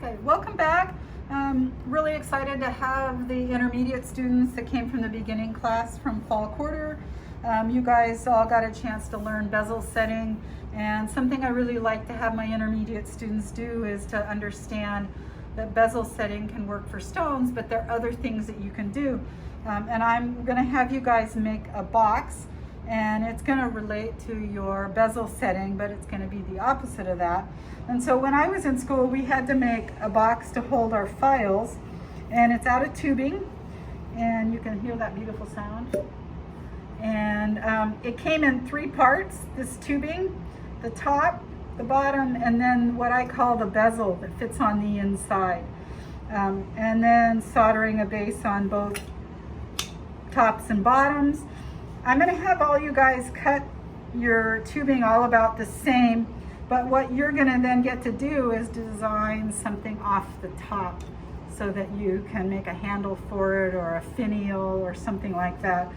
Okay, welcome back. Really excited to have the intermediate students that came from the beginning class from fall quarter. You guys all got a chance to learn bezel setting, and something I really like to have my intermediate students do is to understand that bezel setting can work for stones, but there are other things that you can do. And I'm gonna have you guys make a box, and it's going to relate to your bezel setting, but it's going to be the opposite of that. And so when I was in school, we had to make a box to hold our files, and it's out of tubing, and you can hear that beautiful sound. And it came in 3 parts, this tubing, the top, the bottom, and then what I call the bezel that fits on the inside. And then soldering a base on both tops and bottoms. I'm going to have all you guys cut your tubing all about the same, but what you're going to then get to do is design something off the top so that you can make a handle for it or a finial or something like that.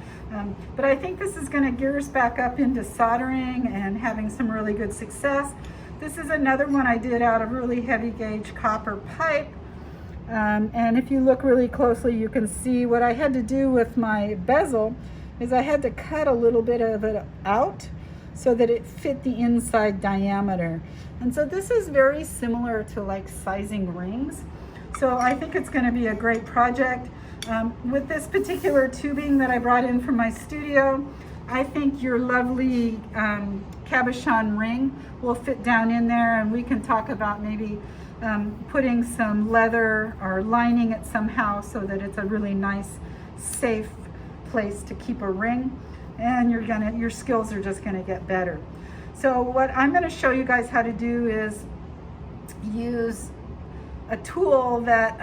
But I think this is going to gear us back up into soldering and having some really good success. This is another one I did out of really heavy gauge copper pipe. And if you look really closely, you can see what I had to do with my bezel is I had to cut a little bit of it out so that it fit the inside diameter. And so this is very similar to like sizing rings. So I think it's going to be a great project. With this particular tubing that I brought in from my studio, I think your lovely cabochon ring will fit down in there, and we can talk about maybe putting some leather or lining it somehow so that it's a really nice, safe place to keep a ring, and your skills are just gonna get better. So what I'm gonna show you guys how to do is use a tool that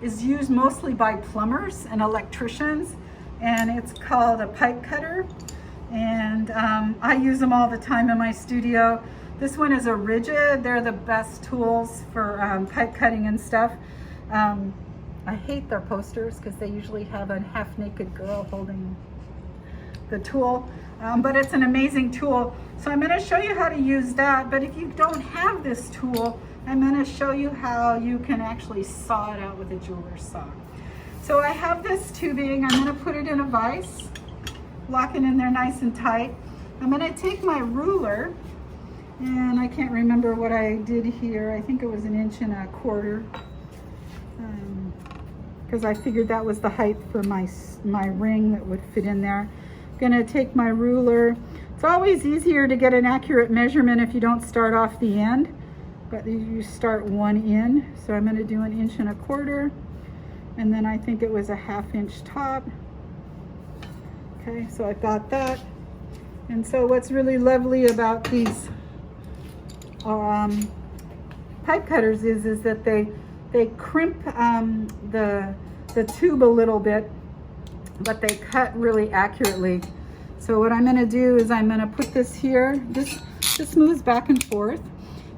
is used mostly by plumbers and electricians, and it's called a pipe cutter, and I use them all the time in my studio. This one is a rigid. They're the best tools for pipe cutting and stuff. I hate their posters because they usually have a half-naked girl holding the tool, but it's an amazing tool. So I'm going to show you how to use that, but if you don't have this tool, I'm going to show you how you can actually saw it out with a jeweler's saw. So I have this tubing. I'm going to put it in a vise, lock it in there nice and tight. I'm going to take my ruler, and I can't remember what I did here. I think it was 1.25 inches. Because I figured that was the height for my ring that would fit in there. I'm gonna take my ruler. It's always easier to get an accurate measurement if you don't start off the end, but you start one in. So I'm gonna do 1.25 inches, and then I think it was a 1/2 inch top. Okay, so I've got that. And so what's really lovely about these pipe cutters is that they crimp the tube a little bit, but they cut really accurately. So what I'm going to do is I'm going to put this here. This moves back and forth.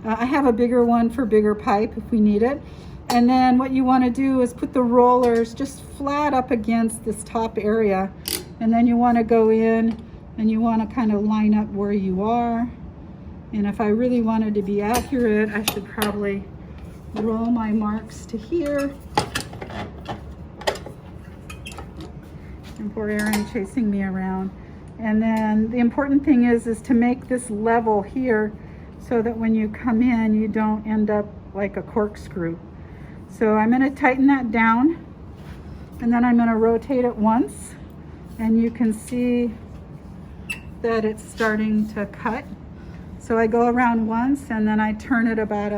I have a bigger one for bigger pipe if we need it. And then what you want to do is put the rollers just flat up against this top area, and then you want to go in and you want to kind of line up where you are. And if I really wanted to be accurate, I should probably roll my marks to here. And poor Erin chasing me around. And then the important thing is to make this level here so that when you come in, you don't end up like a corkscrew. So I'm going to tighten that down, and then I'm going to rotate it once, and you can see that it's starting to cut. So I go around once, and then I turn it about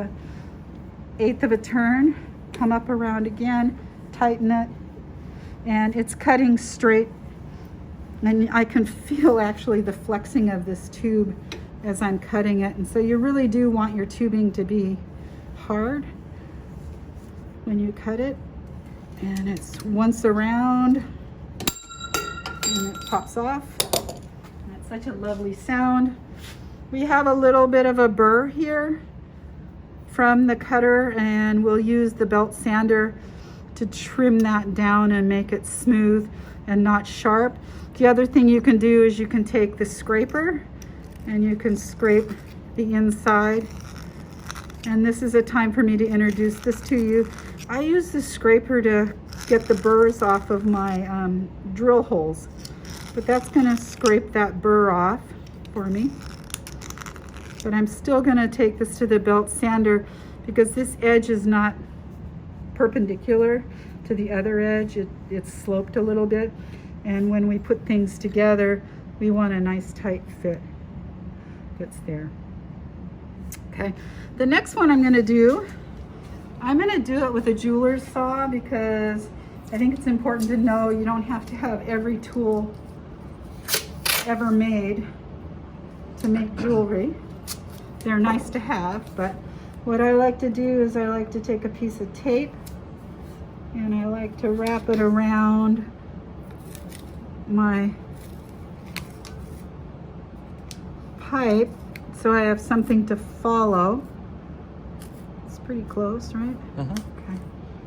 1/8 of a turn, come up around again, tighten it, and it's cutting straight. And I can feel actually the flexing of this tube as I'm cutting it. And so you really do want your tubing to be hard when you cut it. And it's once around, and it pops off. And it's such a lovely sound. We have a little bit of a burr here from the cutter, and we'll use the belt sander to trim that down and make it smooth and not sharp. The other thing you can do is you can take the scraper and you can scrape the inside And this is a time for me to introduce this to you. I use this scraper to get the burrs off of my drill holes, but that's gonna scrape that burr off for me. But I'm still gonna take this to the belt sander because this edge is not perpendicular to the other edge. It's sloped a little bit. And when we put things together, we want a nice tight fit that's there. Okay, the next one I'm gonna do it with a jeweler's saw because I think it's important to know you don't have to have every tool ever made to make jewelry. They're nice to have, but what I like to do is I like to take a piece of tape and I like to wrap it around my pipe so I have something to follow. It's pretty close, right? Mm-hmm. Okay.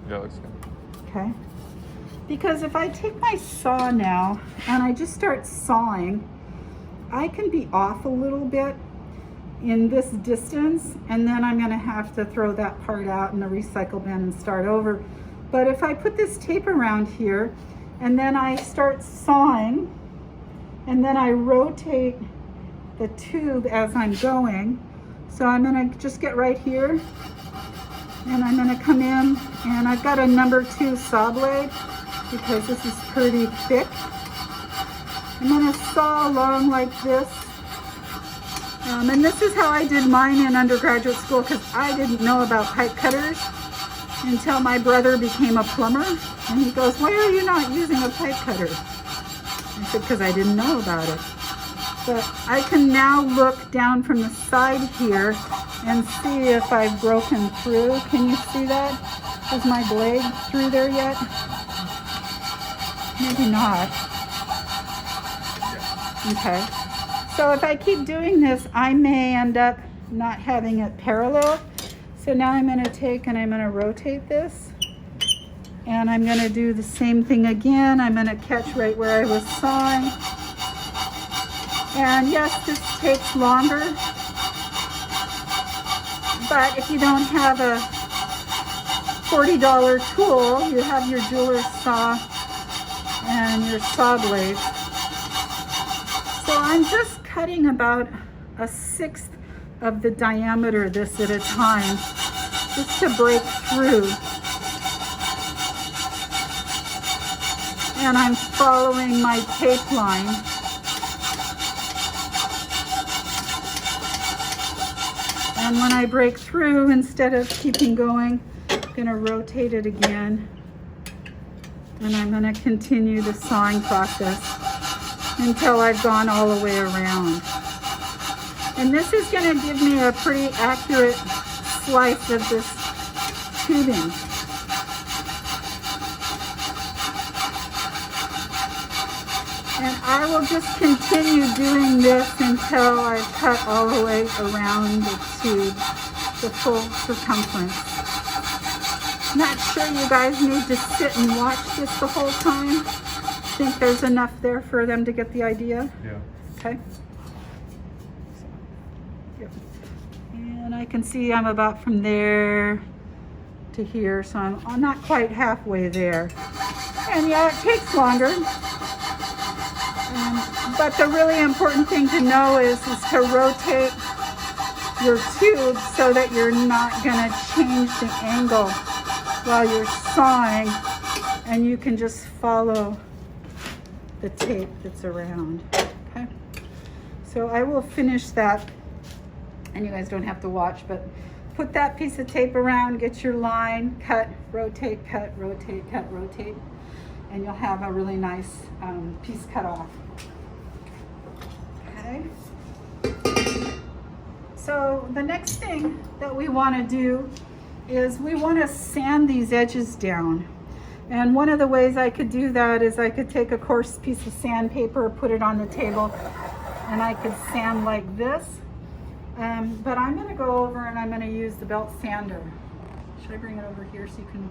Yeah, looks good. Okay. Because if I take my saw now and I just start sawing, I can be off a little bit in this distance, and then I'm going to have to throw that part out in the recycle bin and start over. But if I put this tape around here and then I start sawing and then I rotate the tube as I'm going, so I'm going to just get right here and I'm going to come in, and I've got a number 2 saw blade because this is pretty thick. I'm going to saw along like this. And this is how I did mine in undergraduate school because I didn't know about pipe cutters until my brother became a plumber. And he goes, "Why are you not using a pipe cutter?" I said, "Because I didn't know about it." But I can now look down from the side here and see if I've broken through. Can you see that? Is my blade through there yet? Maybe not. Okay. So if I keep doing this, I may end up not having it parallel. So now I'm going to take and I'm going to rotate this. And I'm going to do the same thing again. I'm going to catch right where I was sawing. And yes, this takes longer. But if you don't have a $40 tool, you have your jeweler's saw and your saw blade. So I'm just cutting about 1/6 of the diameter of this at a time, just to break through. And I'm following my tape line. And when I break through, instead of keeping going, I'm gonna rotate it again. And I'm gonna continue the sawing process until I've gone all the way around. And this is going to give me a pretty accurate slice of this tubing. And I will just continue doing this until I've cut all the way around the tube, the full circumference. Not sure you guys need to sit and watch this the whole time. I think there's enough there for them to get the idea. Yeah. Okay. So, yep. And I can see I'm about from there to here, so I'm not quite halfway there. And yeah, it takes longer. But the really important thing to know is to rotate your tube so that you're not going to change the angle while you're sawing, and you can just follow the tape that's around. Okay, so I will finish that, and you guys don't have to watch, but put that piece of tape around, get your line, cut, rotate, cut, rotate, cut, rotate, and you'll have a really nice piece cut off. Okay, so the next thing that we want to do is we want to sand these edges down. And one of the ways I could do that is I could take a coarse piece of sandpaper, put it on the table, and I could sand like this. But I'm going to go over and I'm going to use the belt sander. Should I bring it over here so you can...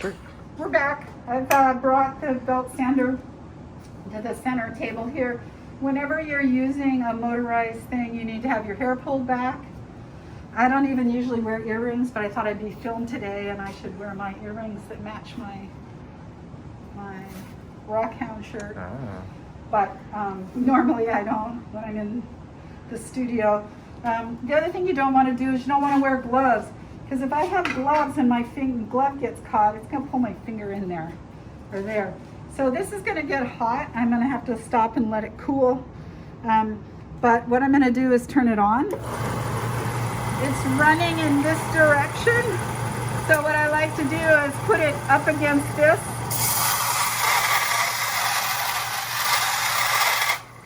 Sure. We're back. I've brought the belt sander to the center table here. Whenever you're using a motorized thing, you need to have your hair pulled back I don't even usually wear earrings, but I thought I'd be filmed today and I should wear my earrings that match my Rockhound shirt. Ah. But normally I don't when I'm in the studio. The other thing you don't want to do is you don't want to wear gloves, because if I have gloves and my glove gets caught, it's going to pull my finger in there or there. So this is going to get hot. I'm going to have to stop and let it cool. But what I'm going to do is turn it on. It's running in this direction. So what I like to do is put it up against this.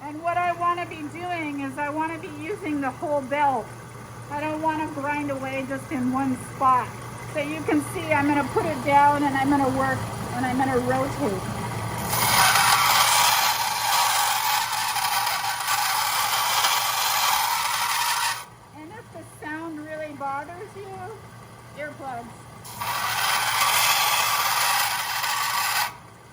And what I want to be doing is I want to be using the whole belt. I don't want to grind away just in one spot. So you can see I'm going to put it down and I'm going to work and I'm going to rotate. And if the sound really bothers you, earplugs.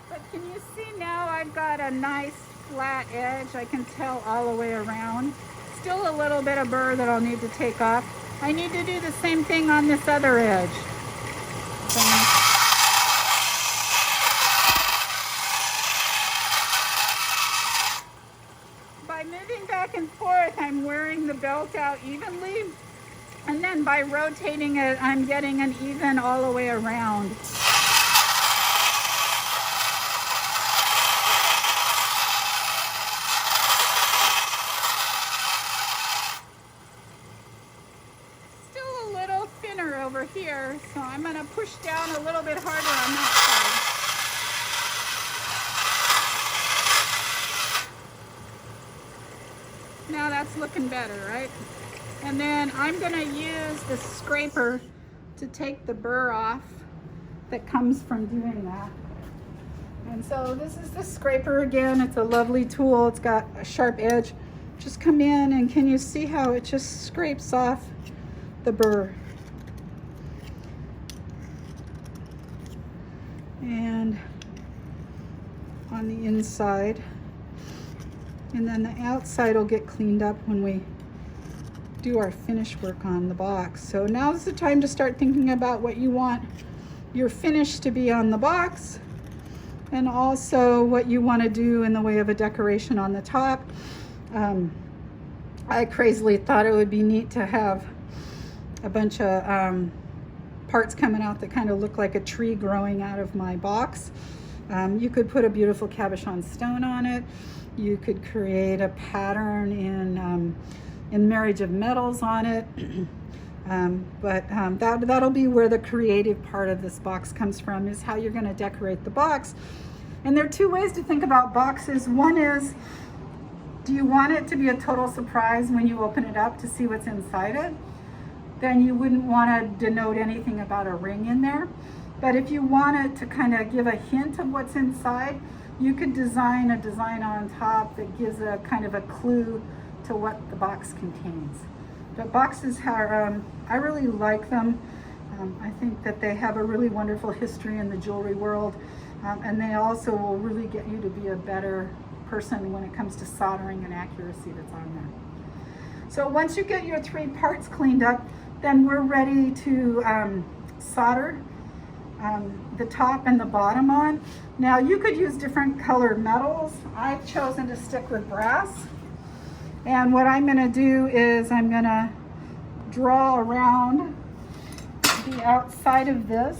But can you see now I've got a nice flat edge. I can tell all the way around. Still a little bit of burr that I'll need to take off. I need to do the same thing on this other edge. By moving back and forth, I'm wearing the belt out evenly. And then by rotating it, I'm getting an even all the way around. Over here, so I'm going to push down a little bit harder on that side. Now that's looking better, right? And then I'm going to use the scraper to take the burr off that comes from doing that. And so this is the scraper again. It's a lovely tool. It's got a sharp edge. Just come in and can you see how it just scrapes off the burr? And on the inside, and then the outside will get cleaned up when we do our finish work on the box. So now's the time to start thinking about what you want your finish to be on the box, and also what you want to do in the way of a decoration on the top. I crazily thought it would be neat to have a bunch of parts coming out that kind of look like a tree growing out of my box. You could put a beautiful cabochon stone on it. You could create a pattern in marriage of metals on it. That'll be where the creative part of this box comes from, is how you're going to decorate the box. And there are two ways to think about boxes. One is, do you want it to be a total surprise when you open it up to see what's inside it? Then you wouldn't want to denote anything about a ring in there. But if you wanted to kind of give a hint of what's inside, you could design a design on top that gives a kind of a clue to what the box contains. But boxes are, I really like them. I think that they have a really wonderful history in the jewelry world. And they also will really get you to be a better person when it comes to soldering and accuracy that's on there. So once you get your 3 parts cleaned up, then we're ready to solder the top and the bottom on. Now you could use different colored metals. I've chosen to stick with brass. And what I'm gonna do is I'm gonna draw around the outside of this.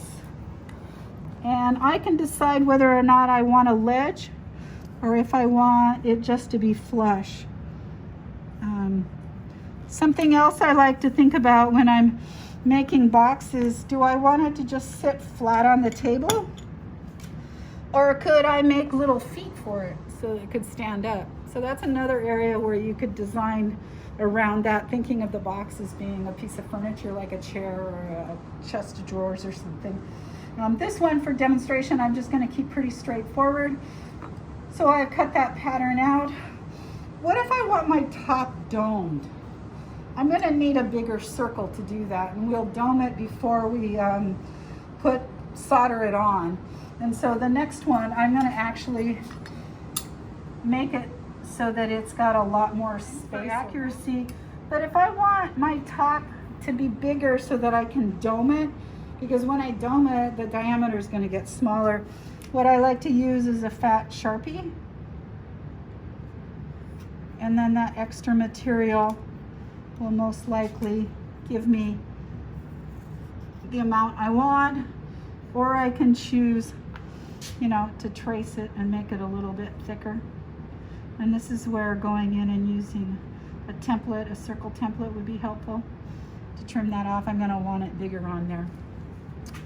And I can decide whether or not I want a ledge or if I want it just to be flush. Something else I like to think about when I'm making boxes, do I want it to just sit flat on the table? Or could I make little feet for it so it could stand up? So that's another area where you could design around that, thinking of the box as being a piece of furniture like a chair or a chest of drawers or something. This one for demonstration, I'm just going to keep pretty straightforward. So I've cut that pattern out. What if I want my top domed? I'm going to need a bigger circle to do that, and we'll dome it before we solder it on. And so the next one, I'm going to actually make it so that it's got a lot more space accuracy. But if I want my top to be bigger so that I can dome it, because when I dome it, the diameter is going to get smaller. What I like to use is a fat Sharpie. And then that extra material will most likely give me the amount I want, or I can choose, you know, to trace it and make it a little bit thicker. And this is where going in and using a template, a circle template, would be helpful to trim that off. I'm going to want it bigger on there.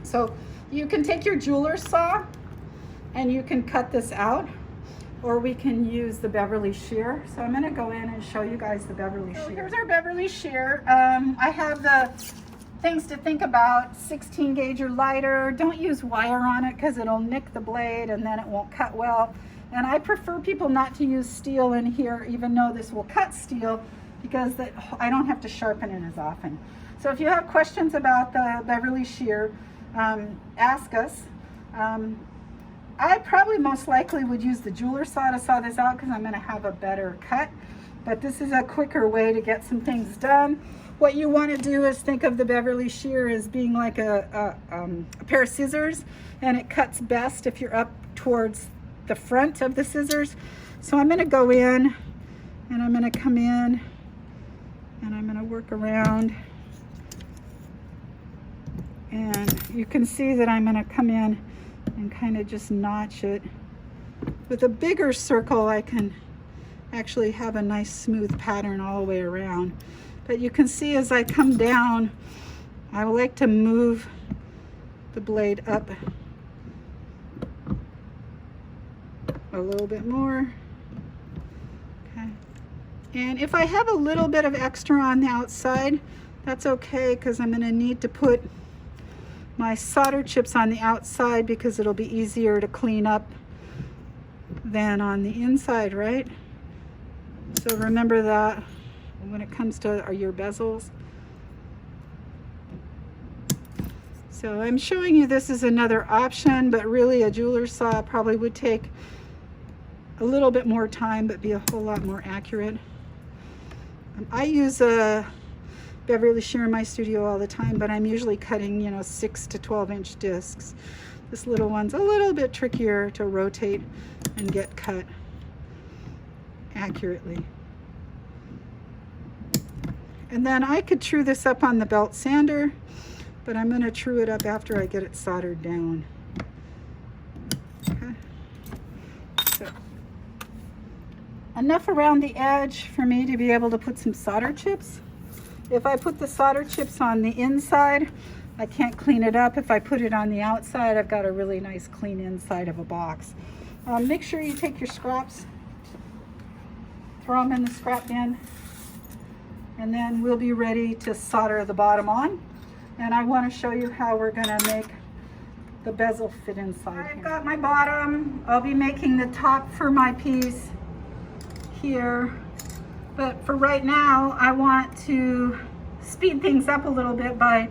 So you can take your jeweler's saw and you can cut this out, or we can use the Beverly shear. So I'm going to go in and show you guys the Beverly shear. Here's our Beverly shear. I have the things to think about: 16 gauge or lighter. Don't use wire on it because it'll nick the blade and then it won't cut well. And I prefer people not to use steel in here, even though this will cut steel, because I don't have to sharpen it as often. So if you have questions about the Beverly shear, ask us. I probably most likely would use the jeweler's saw to saw this out because I'm going to have a better cut, but this is a quicker way to get some things done. What you want to do is think of the Beverly shear as being like a pair of scissors, and it cuts best if you're up towards the front of the scissors. So I'm going to go in and I'm going to come in and I'm going to work around, and you can see that I'm going to come in and kind of just notch it. With a bigger circle, I can actually have a nice smooth pattern all the way around. But you can see as I come down, I like to move the blade up a little bit more. Okay. And if I have a little bit of extra on the outside, that's okay, because I'm going to need to put my solder chips on the outside because it'll be easier to clean up than on the inside, right? So remember that when it comes to your bezels. So I'm showing you this is another option, but really a jeweler's saw probably would take a little bit more time but be a whole lot more accurate. I use a Beverly shear in my studio all the time, but I'm usually cutting, you know, 6 to 12 inch discs. This little one's a little bit trickier to rotate and get cut accurately. And then I could true this up on the belt sander, but I'm going to true it up after I get it soldered down. Okay. So, enough around the edge for me to be able to put some solder chips. If I put the solder chips on the inside, I can't clean it up. If I put it on the outside, I've got a really nice clean inside of a box. Make sure you take your scraps, throw them in the scrap bin, and then we'll be ready to solder the bottom on. And I want to show you how we're going to make the bezel fit inside. I've got my bottom. I'll be making the top for my piece here. But for right now, I want to speed things up a little bit by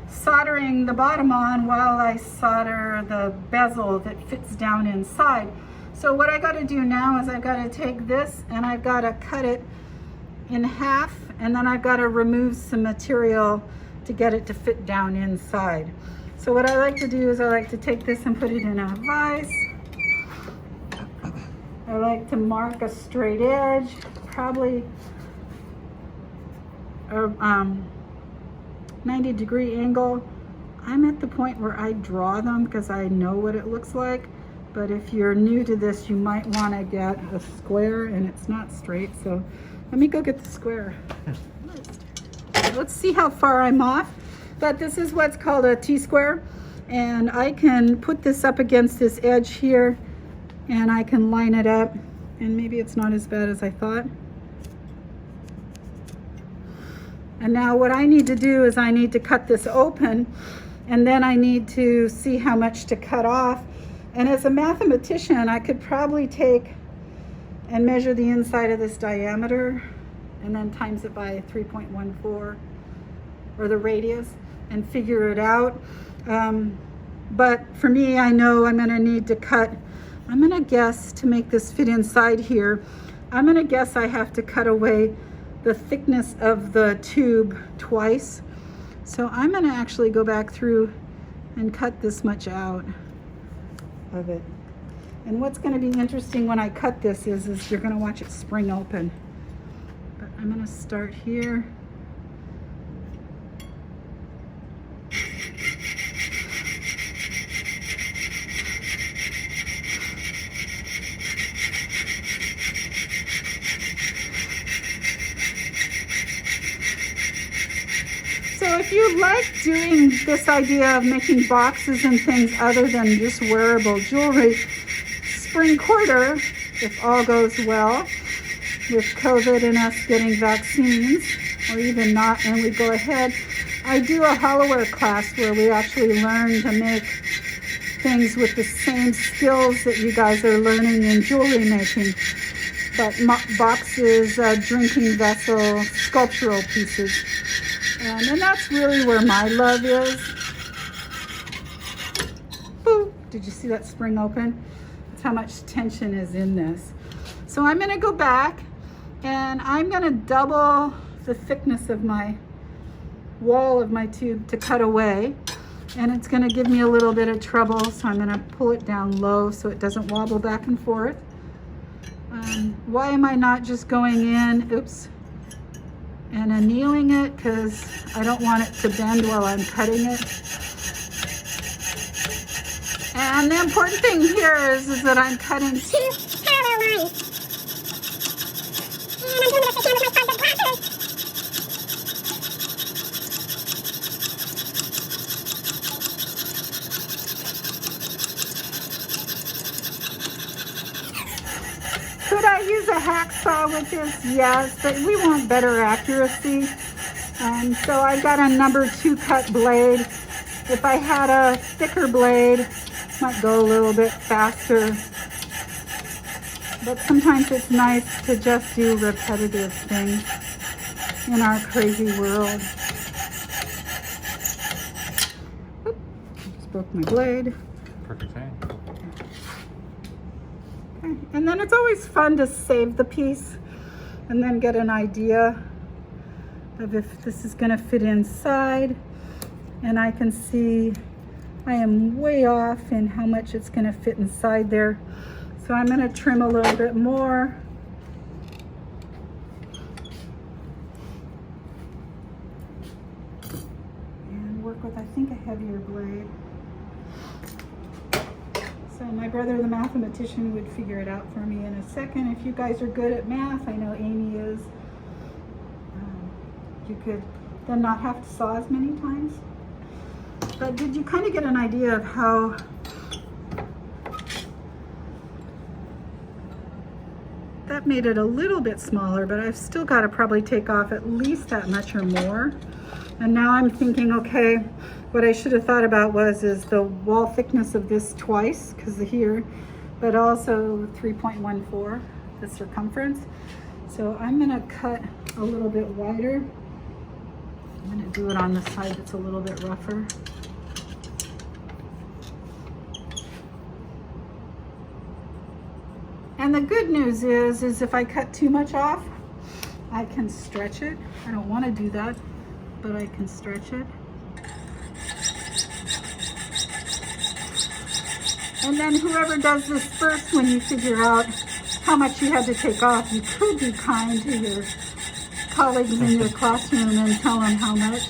soldering the bottom on while I solder the bezel that fits down inside. So what I got to do now is I've got to take this and I've got to cut it in half, and then I've got to remove some material to get it to fit down inside. So what I like to do is I like to take this and put it in a vise. I like to mark a straight edge, probably a 90-degree angle. I'm at the point where I draw them because I know what it looks like, but if you're new to this, you might want to get a square, and it's not straight, so let me go get the square. Let's see how far I'm off. But this is what's called a T-square, and I can put this up against this edge here and I can line it up, and maybe it's not as bad as I thought. And now what I need to do is I need to cut this open, and then I need to see how much to cut off. And as a mathematician, I could probably take and measure the inside of this diameter and then times it by 3.14, or the radius, and figure it out. But for me, I know I'm gonna need to cut, I'm gonna guess, to make this fit inside here, I'm gonna guess I have to cut away the thickness of the tube twice. So I'm going to actually go back through and cut this much out of it. And what's going to be interesting when I cut this is you're going to watch it spring open. But I'm going to start here. So if you like doing this idea of making boxes and things other than just wearable jewelry, spring quarter, if all goes well, with COVID and us getting vaccines, or even not, and we go ahead, I do a hollowware class where we actually learn to make things with the same skills that you guys are learning in jewelry making, but boxes, drinking vessel, sculptural pieces. And that's really where my love is. Boo! Did you see that spring open? That's how much tension is in this. So I'm going to go back and I'm going to double the thickness of my wall of my tube to cut away. And it's going to give me a little bit of trouble, so I'm going to pull it down low so it doesn't wobble back and forth. Why am I not just going in? Oops. And annealing it, because I don't want it to bend while I'm cutting it. And the important thing here is that I'm cutting 2 parallel lines. And I'm doing this again with my 5 glasses. Could I use a hacksaw with this? Yes, but we want better accuracy. So I got a number 2 cut blade. If I had a thicker blade, it might go a little bit faster. But sometimes it's nice to just do repetitive things in our crazy world. Oop, just broke my blade. Perfect thing. And then it's always fun to save the piece and then get an idea of if this is going to fit inside. And I can see I am way off in how much it's going to fit inside there. So I'm going to trim a little bit more. And work with, I think, a heavier blade. So my brother, the mathematician, would figure it out for me in a second. If you guys are good at math, I know Amy is, you could then not have to saw as many times. But did you kind of get an idea of how that made it a little bit smaller, but I've still got to probably take off at least that much or more. And now I'm thinking, okay, what I should have thought about is the wall thickness of this twice, because here, but also 3.14, the circumference. So I'm going to cut a little bit wider. I'm going to do it on the side that's a little bit rougher. And the good news is if I cut too much off, I can stretch it. I don't want to do that, but I can stretch it. And then whoever does this first, when you figure out how much you had to take off, you could be kind to your colleagues in your classroom and tell them how much.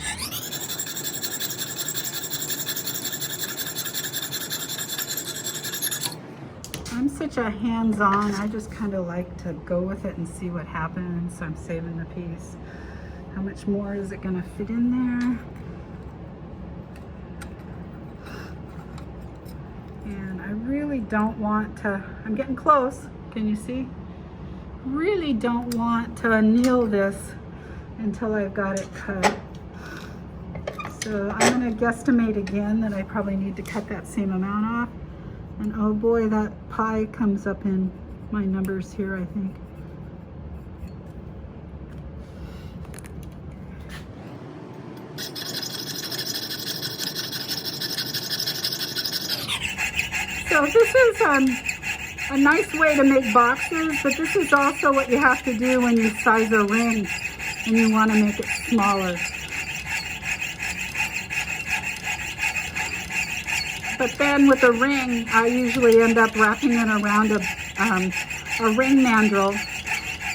I'm such a hands-on, I just kind of like to go with it and see what happens. So I'm saving the piece. How much more is it going to fit in there? And I really don't want to, I'm getting close, can you see? Really don't want to anneal this until I've got it cut. So I'm going to guesstimate again that I probably need to cut that same amount off. And oh boy, that pie comes up in my numbers here, I think. So this is a nice way to make boxes, but this is also what you have to do when you size a ring and you want to make it smaller. But then with a ring, I usually end up wrapping it around a ring mandrel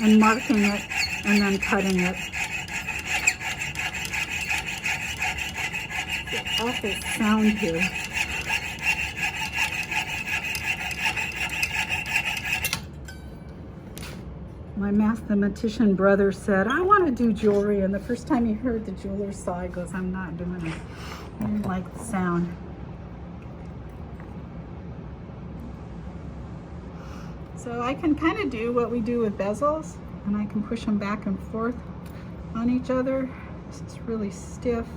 and marking it and then cutting it. It's awful sound here. My mathematician brother said, I want to do jewelry. And the first time he heard the jeweler's saw, he goes, I'm not doing it. I didn't like the sound. So I can kind of do what we do with bezels, and I can push them back and forth on each other. This is really stiff.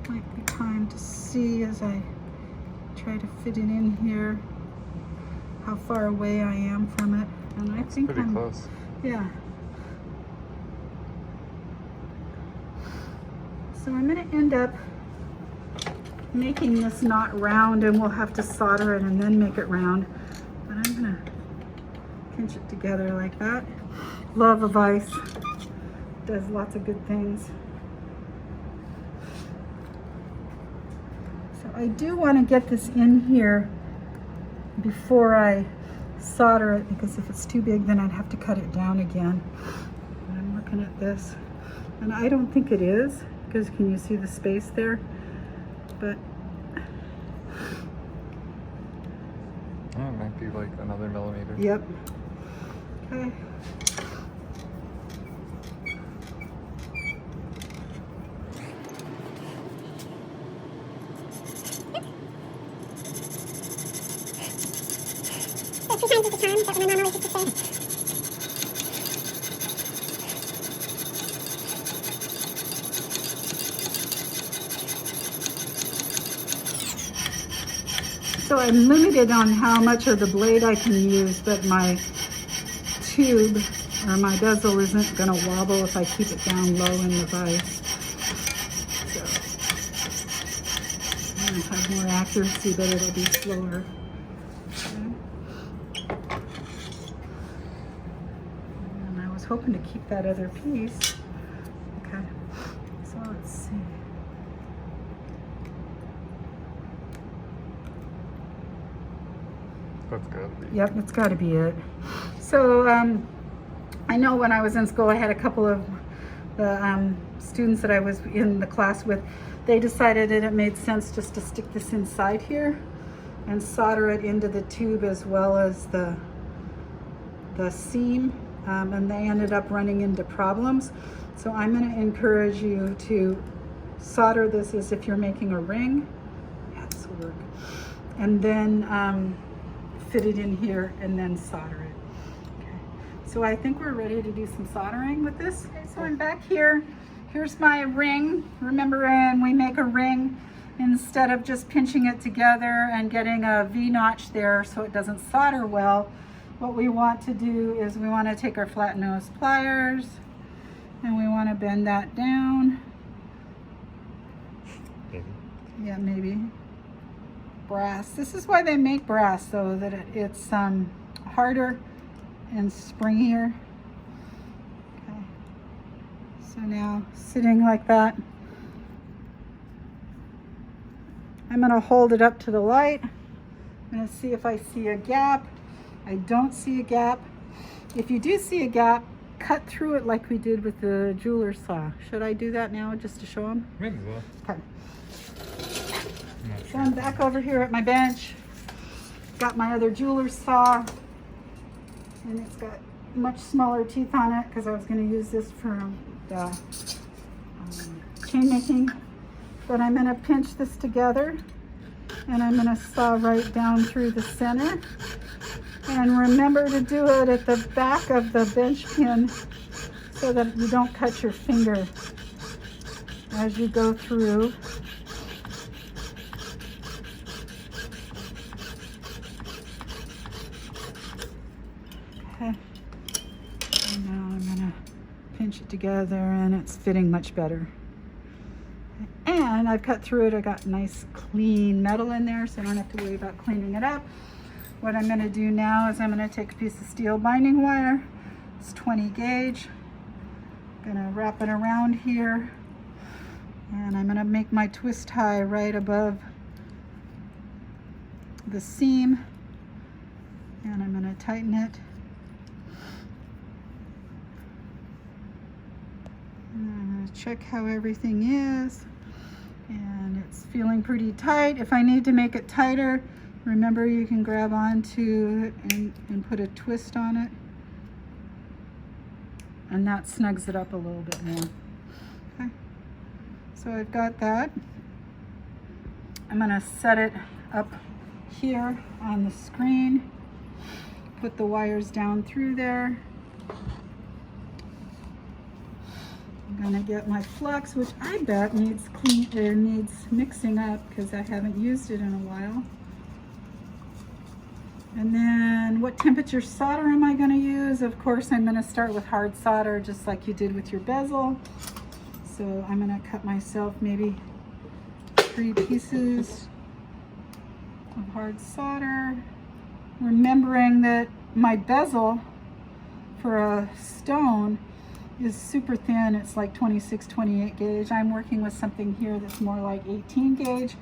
Might be time to see as I try to fit it in here how far away I am from it. And I think Pretty I'm close. Yeah. So I'm going to end up making this not round, and we'll have to solder it and then make it round. But I'm going to pinch it together like that. Love of Ice. Does lots of good things. So I do want to get this in here before I solder it, because if it's too big, then I'd have to cut it down again. And I'm looking at this, and I don't think it is, because can you see the space there? But Oh, it might be like another millimeter. yep. Okay. So 3 times is the charm that my mom always used to say. So I'm limited on how much of the blade I can use, but my tube or my bezel isn't going to wobble if I keep it down low in the vise. So I'm going to have more accuracy, but it'll be slower. Okay. And I was hoping to keep that other piece. Okay, so let's see. That's good. Yep, it's got to be it. So I know when I was in school, I had a couple of the students that I was in the class with. They decided that it made sense just to stick this inside here and solder it into the tube as well as the seam, and they ended up running into problems. So I'm going to encourage you to solder this as if you're making a ring. Yeah, this will work. And then fit it in here and then solder it. Okay. So I think we're ready to do some soldering with this. Okay, so I'm back here. Here's my ring. Remember, when we make a ring, instead of just pinching it together and getting a V-notch there so it doesn't solder well, what we want to do is we want to take our flat nose pliers and we want to bend that down. Maybe. Yeah, maybe. Brass. This is why they make brass, so that it's harder and springier. Okay. So now, sitting like that, I'm going to hold it up to the light. I'm going to see if I see a gap. I don't see a gap. If you do see a gap, cut through it like we did with the jeweler's saw. Should I do that now just to show them? Maybe so. Okay. I'm not So sure. I'm back over here at my bench. Got my other jeweler's saw, and it's got much smaller teeth on it because I was going to use this for the chain making. But I'm going to pinch this together, and I'm going to saw right down through the center. And remember to do it at the back of the bench pin so that you don't cut your finger as you go through. Okay, and now I'm gonna pinch it together and it's fitting much better. And I've cut through it, I got nice clean metal in there, so I don't have to worry about cleaning it up. What I'm gonna do now is I'm gonna take a piece of steel binding wire, It's 20 gauge. Gonna wrap it around here, and I'm gonna make my twist tie right above the seam, and I'm gonna tighten it. And I'm gonna check how everything is, and it's feeling pretty tight. If I need to make it tighter, remember you can grab onto it and put a twist on it, and that snugs it up a little bit more. Okay, so I've got that. I'm gonna set it up here on the screen, put the wires down through there. I'm gonna get my flux, which I bet needs needs mixing up because I haven't used it in a while. And then what temperature solder am I going to use? Of course, I'm going to start with hard solder, just like you did with your bezel. So I'm going to cut myself maybe 3 pieces of hard solder. Remembering that my bezel for a stone is super thin. It's like 26, 28 gauge. I'm working with something here that's more like 18 gauge.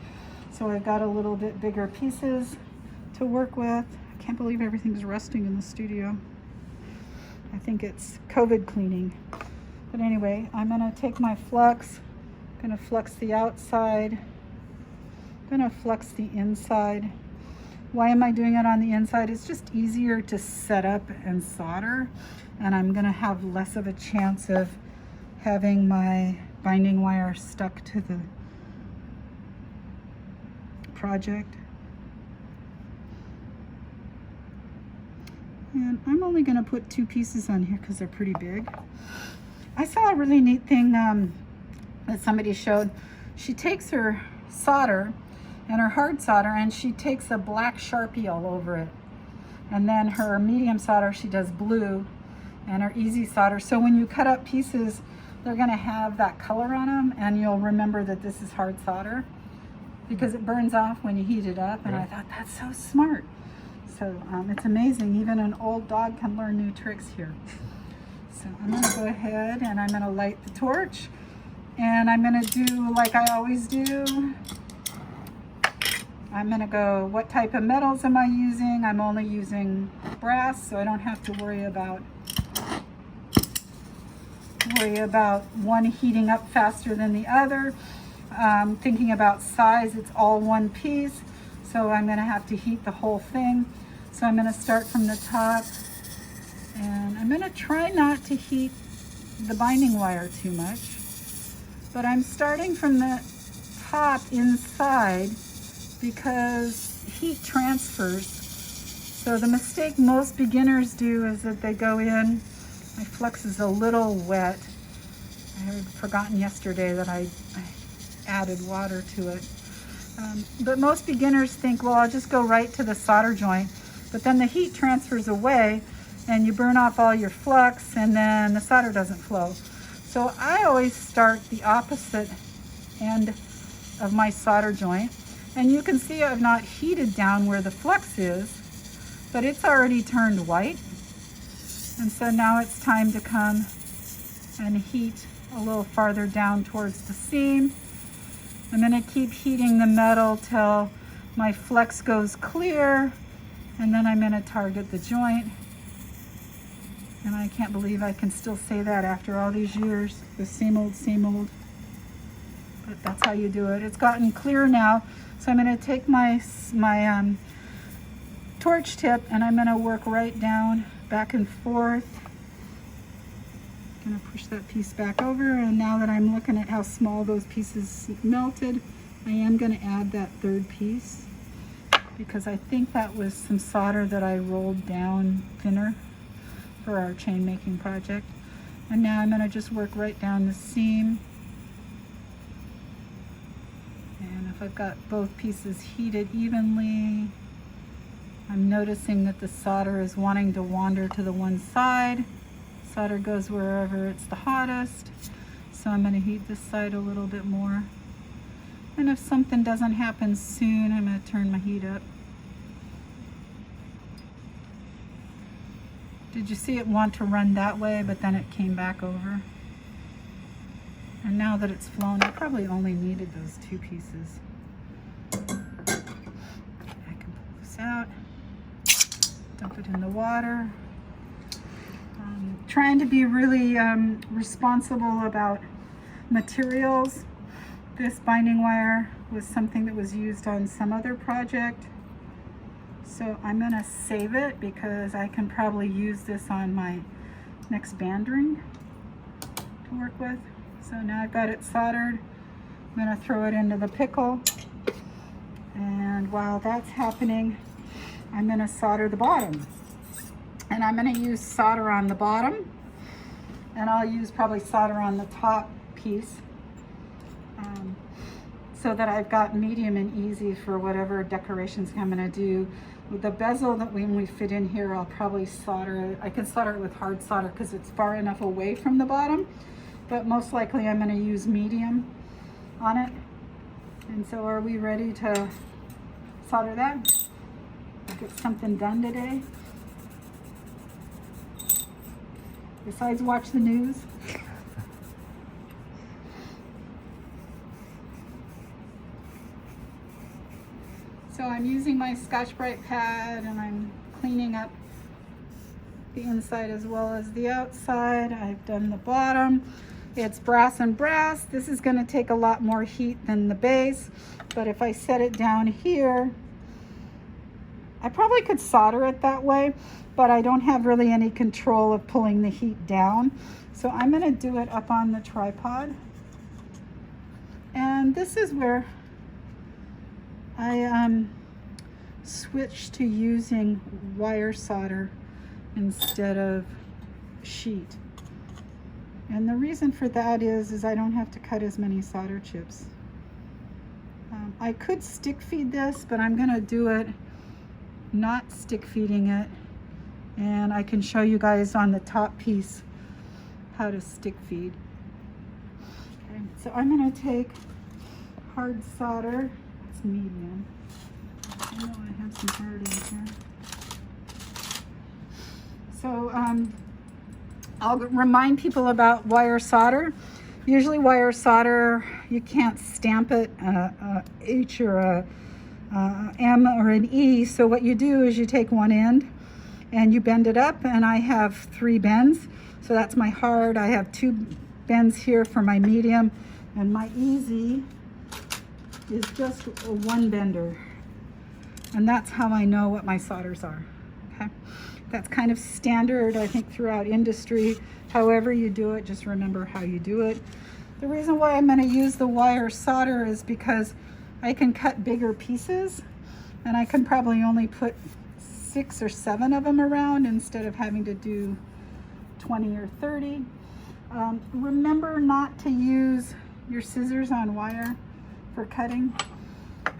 So I've got a little bit bigger pieces to work with. I can't believe everything's rusting in the studio. I think it's COVID cleaning. But anyway, I'm gonna take my flux, gonna flux the outside, gonna flux the inside. Why am I doing it on the inside? It's just easier to set up and solder, and I'm gonna have less of a chance of having my binding wire stuck to the project. And I'm only going to put 2 pieces on here because they're pretty big. I saw a really neat thing that somebody showed. She takes her solder and her hard solder, and she takes a black Sharpie all over it. And then her medium solder, she does blue, and her easy solder. So when you cut up pieces, they're going to have that color on them, and you'll remember that this is hard solder because it burns off when you heat it up. And I thought, that's so smart. So it's amazing. Even an old dog can learn new tricks here. So I'm going to go ahead and I'm going to light the torch. And I'm going to do like I always do. I'm going to go, what type of metals am I using? I'm only using brass, so I don't have to worry about one heating up faster than the other. Thinking about size, it's all one piece. So I'm going to have to heat the whole thing. So I'm going to start from the top, and I'm going to try not to heat the binding wire too much, but I'm starting from the top inside because heat transfers. So the mistake most beginners do is that they go in, my flux is a little wet. I had forgotten yesterday that I added water to it. But most beginners think, well, I'll just go right to the solder joint. But then the heat transfers away and you burn off all your flux, and then the solder doesn't flow. So I always start the opposite end of my solder joint. And you can see I've not heated down where the flux is, but it's already turned white. And so now it's time to come and heat a little farther down towards the seam. I'm going to keep heating the metal till my flux goes clear, and then I'm going to target the joint. And I can't believe I can still say that after all these years. The same old. But that's how you do it. It's gotten clear now. So I'm going to take my torch tip, and I'm going to work right down, back and forth. I'm going to push that piece back over, and now that I'm looking at how small those pieces melted, I am going to add that 3rd piece, because I think that was some solder that I rolled down thinner for our chain making project. And now I'm going to just work right down the seam. And if I've got both pieces heated evenly, I'm noticing that the solder is wanting to wander to the one side. Solder goes wherever it's the hottest. So I'm going to heat this side a little bit more. And if something doesn't happen soon, I'm going to turn my heat up. Did you see it want to run that way, but then it came back over? And now that it's flown, I probably only needed those 2 pieces. I can pull this out, dump it in the water. Trying to be really responsible about materials. This binding wire was something that was used on some other project. So I'm gonna save it because I can probably use this on my next band ring to work with. So now I've got it soldered. I'm gonna throw it into the pickle. And while that's happening, I'm gonna solder the bottom. And I'm gonna use solder on the bottom, and I'll use probably solder on the top piece so that I've got medium and easy for whatever decorations I'm gonna do. With the bezel that when we fit in here, I'll probably solder it. I can solder it with hard solder because it's far enough away from the bottom, but most likely I'm gonna use medium on it. And so are we ready to solder that? Get something done today? Besides watch the news. So I'm using my Scotch-Brite pad and I'm cleaning up the inside as well as the outside. I've done the bottom. It's brass and brass. This is going to take a lot more heat than the base, but if I set it down here, I probably could solder it that way, but I don't have really any control of pulling the heat down. So I'm going to do it up on the tripod. And this is where I switched to using wire solder instead of sheet. And the reason for that is I don't have to cut as many solder chips. I could stick feed this, but I'm going to do it not stick feeding it. And I can show you guys on the top piece how to stick feed. Okay, so I'm going to take hard solder. It's medium. I know I have some hard in here. So I'll remind people about wire solder. Usually wire solder, you can't stamp it H or a M or an E. So what you do is you take one end and you bend it up, and I have 3 bends. So that's my hard. I have 2 bends here for my medium, and my easy is just a 1 bender. And that's how I know what my solders are. Okay, that's kind of standard, I think, throughout industry. However you do it, just remember how you do it. The reason why I'm going to use the wire solder is because I can cut bigger pieces, and I can probably only put 6 or 7 of them around instead of having to do 20 or 30. Remember not to use your scissors on wire for cutting.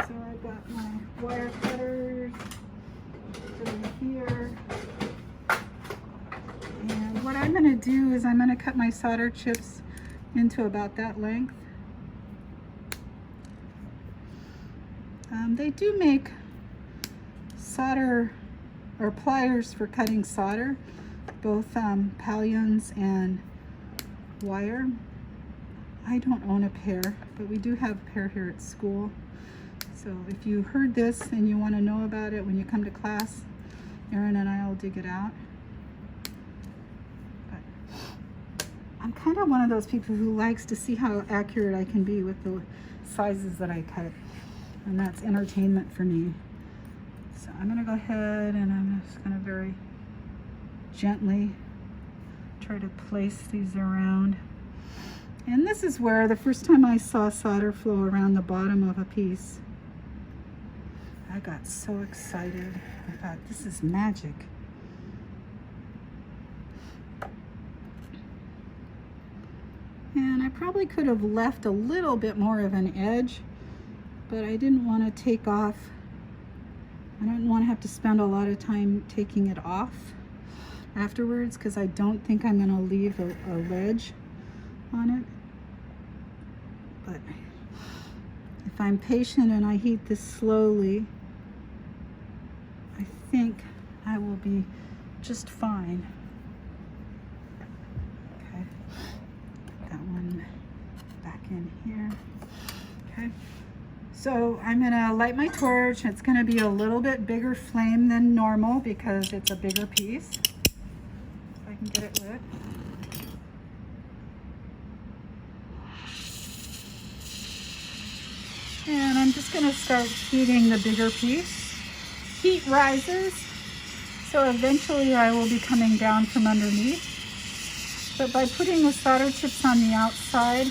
So I've got my wire cutters over here. And what I'm going to do is I'm going to cut my solder chips into about that length. They do make solder or pliers for cutting solder, both Palions and wire. I don't own a pair, but we do have a pair here at school. So if you heard this and you want to know about it when you come to class, Erin and I will dig it out. But I'm kind of one of those people who likes to see how accurate I can be with the sizes that I cut. And that's entertainment for me. So I'm going to go ahead and I'm just going to very gently try to place these around. And this is where the first time I saw solder flow around the bottom of a piece, I got so excited. I thought, this is magic. And I probably could have left a little bit more of an edge, but I didn't want to take off. I didn't want to have to spend a lot of time taking it off afterwards, because I don't think I'm going to leave a ledge on it. But if I'm patient and I heat this slowly, I think I will be just fine. So I'm gonna light my torch. It's gonna be a little bit bigger flame than normal because it's a bigger piece. If I can get it lit. And I'm just gonna start heating the bigger piece. Heat rises, so eventually I will be coming down from underneath. But by putting the solder chips on the outside,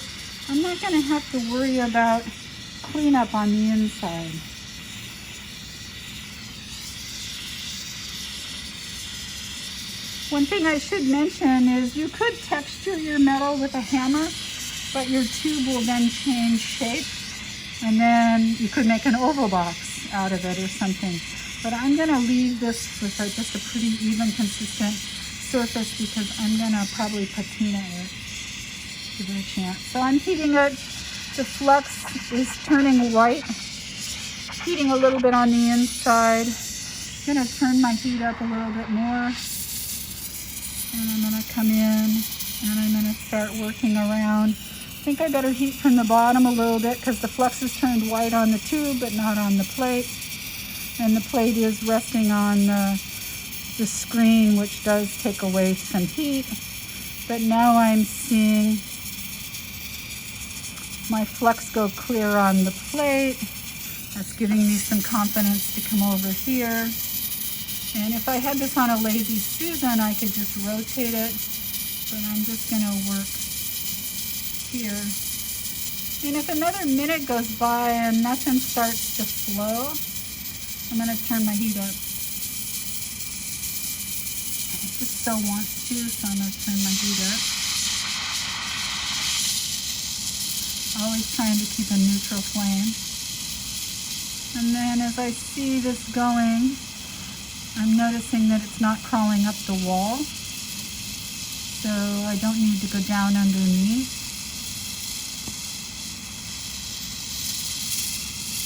I'm not gonna have to worry about cleanup on the inside. One thing I should mention is you could texture your metal with a hammer, but your tube will then change shape. And then you could make an oval box out of it or something. But I'm gonna leave this with just a pretty even, consistent surface because I'm gonna probably patina it. Give it a chance. So I'm heating it. The flux is turning white. Heating a little bit on the inside. I'm gonna turn my heat up a little bit more. And I'm gonna come in and I'm gonna start working around. I think I better heat from the bottom a little bit because the flux is turned white on the tube but not on the plate. And the plate is resting on the screen, which does take away some heat. But now I'm seeing my flux go clear on the plate. That's giving me some confidence to come over here. And if I had this on a Lazy Susan, I could just rotate it, but I'm just gonna work here. And if another minute goes by and nothing starts to flow, I'm gonna turn my heat up. It just so wants to, so I'm gonna turn my heat up. Always trying to keep a neutral flame. And then as I see this going, I'm noticing that it's not crawling up the wall. So I don't need to go down underneath.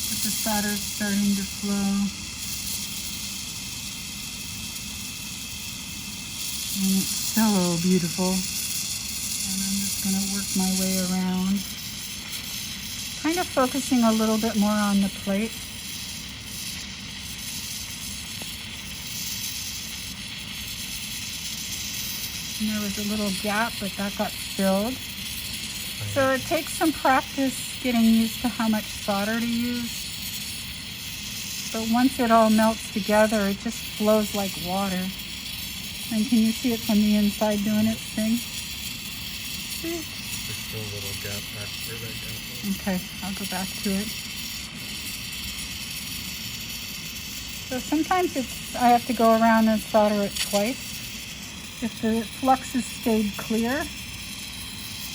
But the solder's starting to flow. And it's so beautiful. And I'm just gonna work my way around. Kind of focusing a little bit more on the plate. And there was a little gap, but that got filled. So it takes some practice getting used to how much solder to use. But once it all melts together, it just flows like water. And can you see it from the inside doing its thing? See? There's still a little gap back where that gap was. Okay, I'll go back to it. So sometimes I have to go around and solder it twice. If the flux has stayed clear,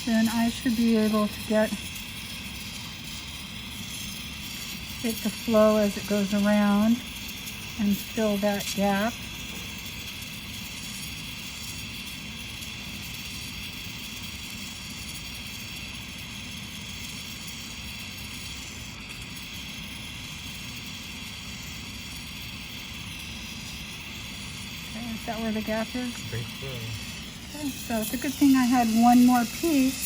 then I should be able to get it to flow as it goes around and fill that gap. Is that where the gap is? I think so. Okay, so it's a good thing I had one more piece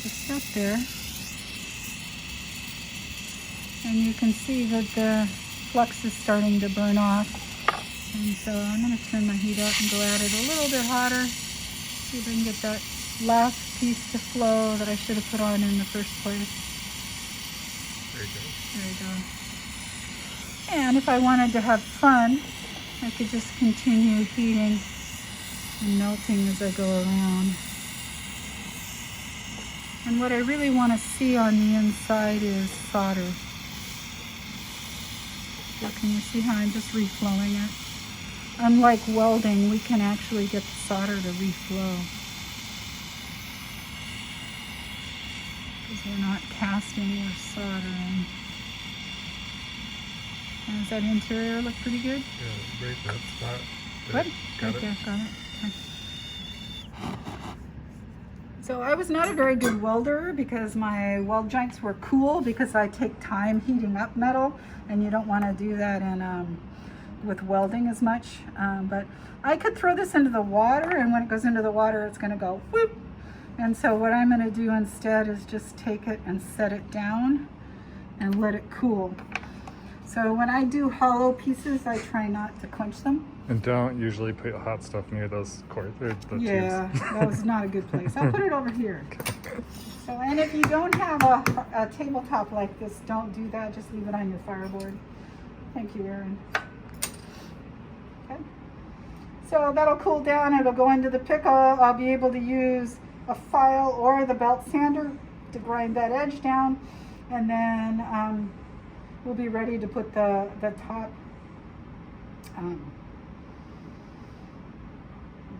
to set there. And you can see that the flux is starting to burn off. And so I'm going to turn my heat up and go at it a little bit hotter. See if I can get that last piece to flow that I should have put on in the first place. There you go. There we go. And if I wanted to have fun, I could just continue heating and melting as I go around. And what I really want to see on the inside is solder. So can you see how I'm just reflowing it? Unlike welding, we can actually get the solder to reflow. Because we're not casting, we're soldering. And does that interior look pretty good? Yeah, right that spot. Good. Got Right it. there, got it. Okay. So I was not a very good welder because my weld joints were cool because I take time heating up metal, and you don't want to do that in with welding as much. But I could throw this into the water, and when it goes into the water, it's going to go whoop, And so what I'm going to do instead is just take it and set it down and let it cool. So when I do hollow pieces, I try not to quench them. And don't usually put hot stuff near those cords or the Yeah, tubes. that was not a good place. I'll put it over here. So, and if you don't have a tabletop like this, don't do that. Just leave it on your fireboard. Thank you, Erin. Okay. So that'll cool down. It'll go into the pickle. I'll be able to use a file or the belt sander to grind that edge down. And then we'll be ready to put the top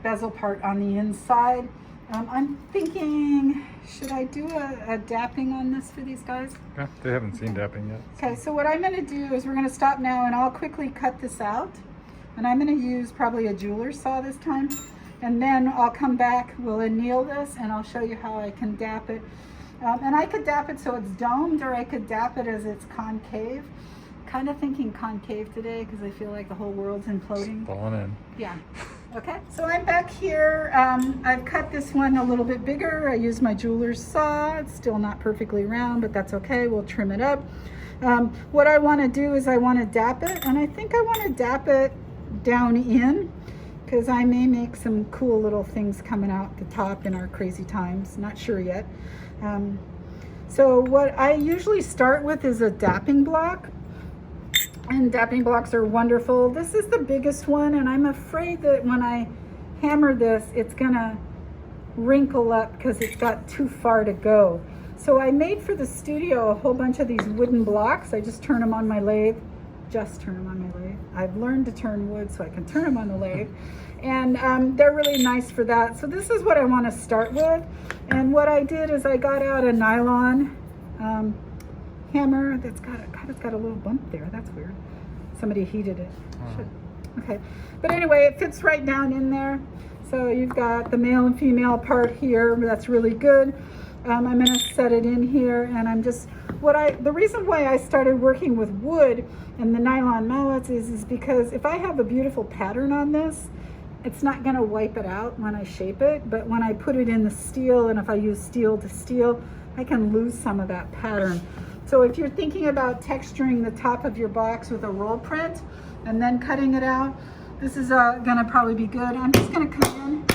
bezel part on the inside. I'm thinking, should I do a dapping on this for these guys? Yeah, they haven't seen dapping yet. Okay, so what I'm going to do is we're going to stop now and I'll quickly cut this out. And I'm going to use probably a jeweler's saw this time. And then I'll come back, we'll anneal this, and I'll show you how I can dap it. And I could dap it so it's domed, or I could dap it as it's concave. Kind of thinking concave today because I feel like the whole world's imploding. Falling in. Yeah. Okay, so I'm back here. I've cut this one a little bit bigger. I used my jeweler's saw. It's still not perfectly round, but that's okay. We'll trim it up. What I want to do is I want to dap it, and I think I want to dap it down in because I may make some cool little things coming out the top in our crazy times. Not sure yet. So what I usually start with is a dapping block. And dapping blocks are wonderful. This is the biggest one, and I'm afraid that when I hammer this, it's gonna wrinkle up because it's got too far to go. So I made for the studio a whole bunch of these wooden blocks. I just turn them on my lathe. I've learned to turn wood so I can turn them on the lathe. And they're really nice for that. So this is what I want to start with. And what I did is I got out a nylon hammer that's got a little bump there. That's weird. Somebody heated it. Okay, but anyway, it fits right down in there. So you've got the male and female part here. That's really good. I'm going to set it in here, and I'm just the reason why I started working with wood and the nylon mallets is because if I have a beautiful pattern on this, it's not going to wipe it out when I shape it. But when I put it in the steel, and if I use steel to steel, I can lose some of that pattern. So if you're thinking about texturing the top of your box with a roll print and then cutting it out, this is gonna probably be good. I'm just gonna come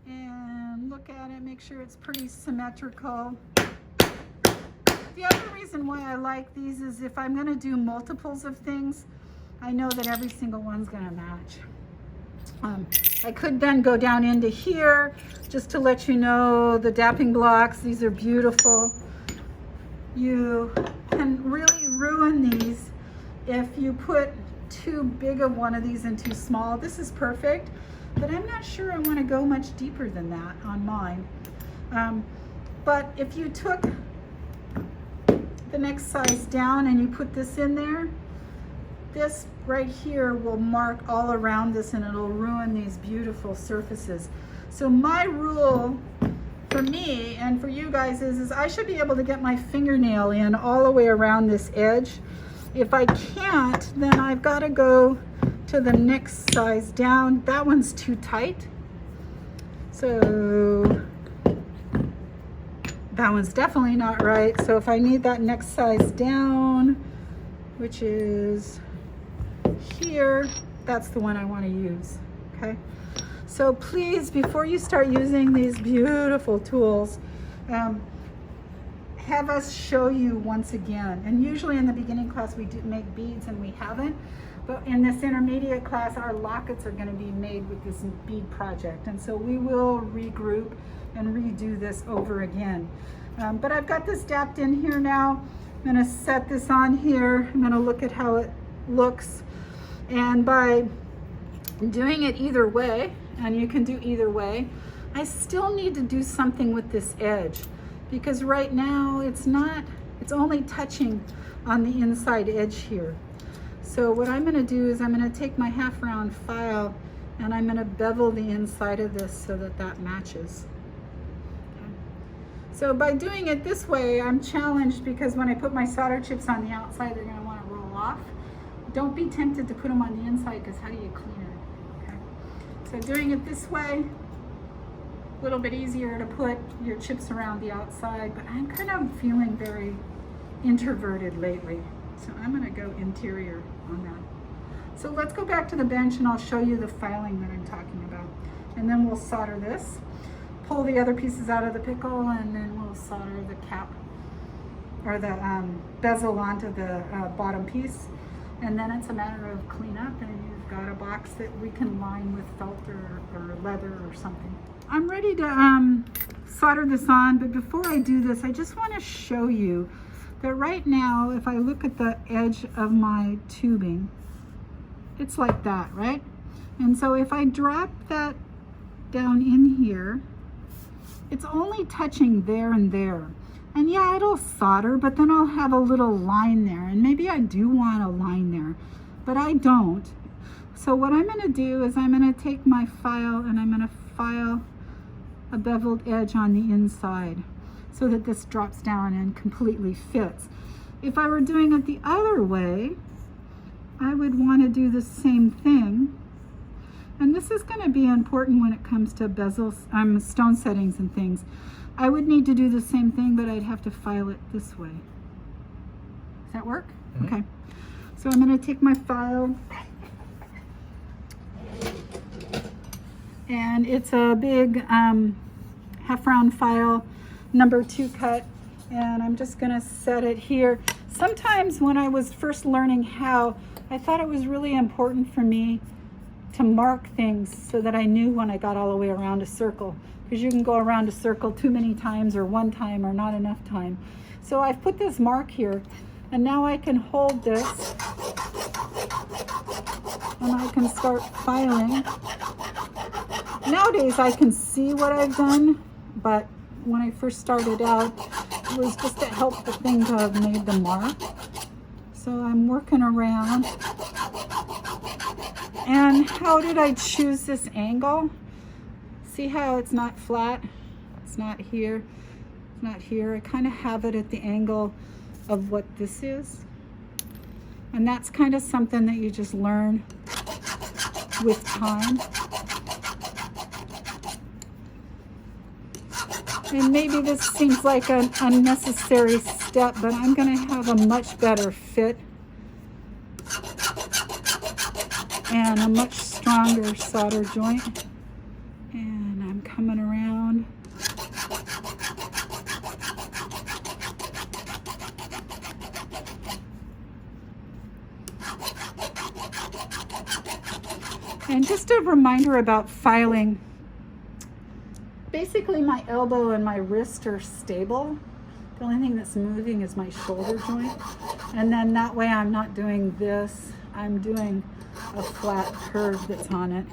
in and look at it, make sure it's pretty symmetrical. The other reason why I like these is if I'm gonna do multiples of things, I know that every single one's gonna match. I could then go down into here just to let you know the dapping blocks. These are beautiful. You can really ruin these if you put too big of one of these and too small. This is perfect, but I'm not sure I want to go much deeper than that on mine. But if you took the next size down and you put this in there, this right here will mark all around this and it'll ruin these beautiful surfaces. So my rule for me and for you guys is I should be able to get my fingernail in all the way around this edge. If I can't, then I've got to go to the next size down. That one's too tight. So that one's definitely not right. So if I need that next size down, which is here, that's the one I want to use. Okay, so please, before you start using these beautiful tools, have us show you once again. And usually in the beginning class we do make beads and we haven't, but in this intermediate class our lockets are going to be made with this bead project, and so we will regroup and redo this over again. But I've got this dapped in here now. I'm going to set this on here. I'm going to look at how it looks. And by doing it either way, and you can do either way, I still need to do something with this edge because right now it's only touching on the inside edge here. So what I'm going to do is I'm going to take my half round file and I'm going to bevel the inside of this so that that matches. Okay. So by doing it this way, I'm challenged because when I put my solder chips on the outside, they're going to want to roll off. Don't be tempted to put them on the inside because how do you clean it? Okay. So doing it this way, a little bit easier to put your chips around the outside, but I'm kind of feeling very introverted lately. So I'm gonna go interior on that. So let's go back to the bench and I'll show you the filing that I'm talking about. And then we'll solder this, pull the other pieces out of the pickle, and then we'll solder the cap or the bezel onto the bottom piece. And then it's a matter of cleanup, and you've got a box that we can line with felt or leather or something. I'm ready to solder this on, but before I do this, I just want to show you that right now, if I look at the edge of my tubing, it's like that, right? And so if I drop that down in here, it's only touching there and there. And yeah, it'll solder, but then I'll have a little line there. And maybe I do want a line there, but I don't. So what I'm gonna do is I'm gonna take my file and I'm gonna file a beveled edge on the inside so that this drops down and completely fits. If I were doing it the other way, I would want to do the same thing. And this is going to be important when it comes to bezels, stone settings and things. I would need to do the same thing, but I'd have to file it this way. Does that work? Mm-hmm. Okay. So I'm going to take my file, and it's a big half round file, number 2 cut, and I'm just going to set it here. Sometimes when I was first learning how, I thought it was really important for me to mark things so that I knew when I got all the way around a circle, because you can go around a circle too many times or one time or not enough time. So I've put this mark here, and now I can hold this and I can start filing. Nowadays I can see what I've done, but when I first started out, it was just to help the thing to have made the mark. So I'm working around. And how did I choose this angle? See how it's not flat? It's not here, it's not here. I kind of have it at the angle of what this is. And that's kind of something that you just learn with time. And maybe this seems like an unnecessary step, but I'm going to have a much better fit and a much stronger solder joint. And I'm coming around. And just a reminder about filing. Basically my elbow and my wrist are stable. The only thing that's moving is my shoulder joint. And then that way I'm not doing this. I'm doing a flat curve that's on it.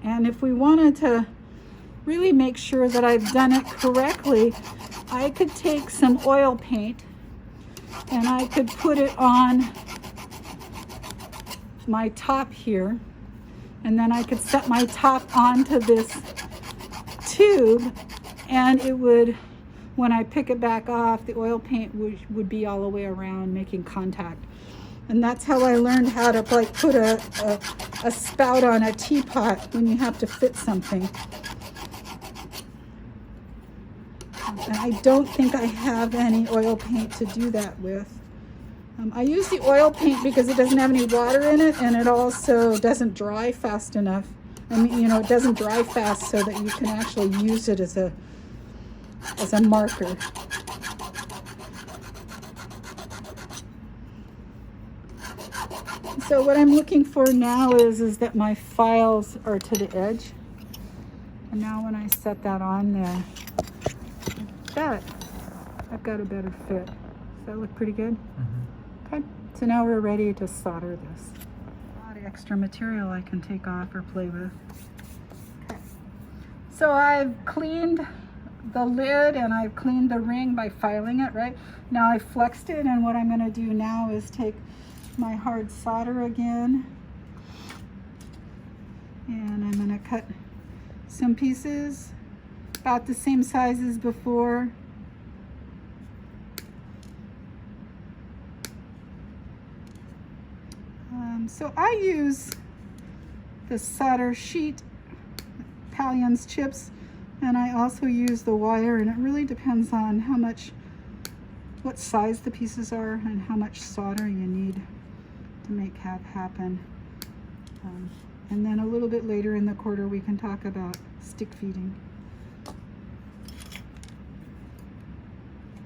And if we wanted to really make sure that I've done it correctly, I could take some oil paint and I could put it on my top here. And then I could set my top onto this tube, and it would, when I pick it back off, the oil paint would be all the way around making contact. And that's how I learned how to like put a spout on a teapot when you have to fit something. And I don't think I have any oil paint to do that with. I use the oil paint because it doesn't have any water in it, and it also doesn't dry fast enough. I mean, you know, it doesn't dry fast so that you can actually use it as a marker. So what I'm looking for now is that my files are to the edge. And now when I set that on there, that I've got a better fit. Does that look pretty good? Mm-hmm. Okay, so now we're ready to solder this. A lot of extra material I can take off or play with. Okay. So I've cleaned the lid and I've cleaned the ring by filing it, right? Now I flexed it, and what I'm going to do now is take my hard solder again, and I'm going to cut some pieces about the same size as before. So I use the solder sheet, Pallions chips, and I also use the wire, and it really depends on what size the pieces are and how much soldering you need to make happen. And then a little bit later in the quarter we can talk about stick feeding.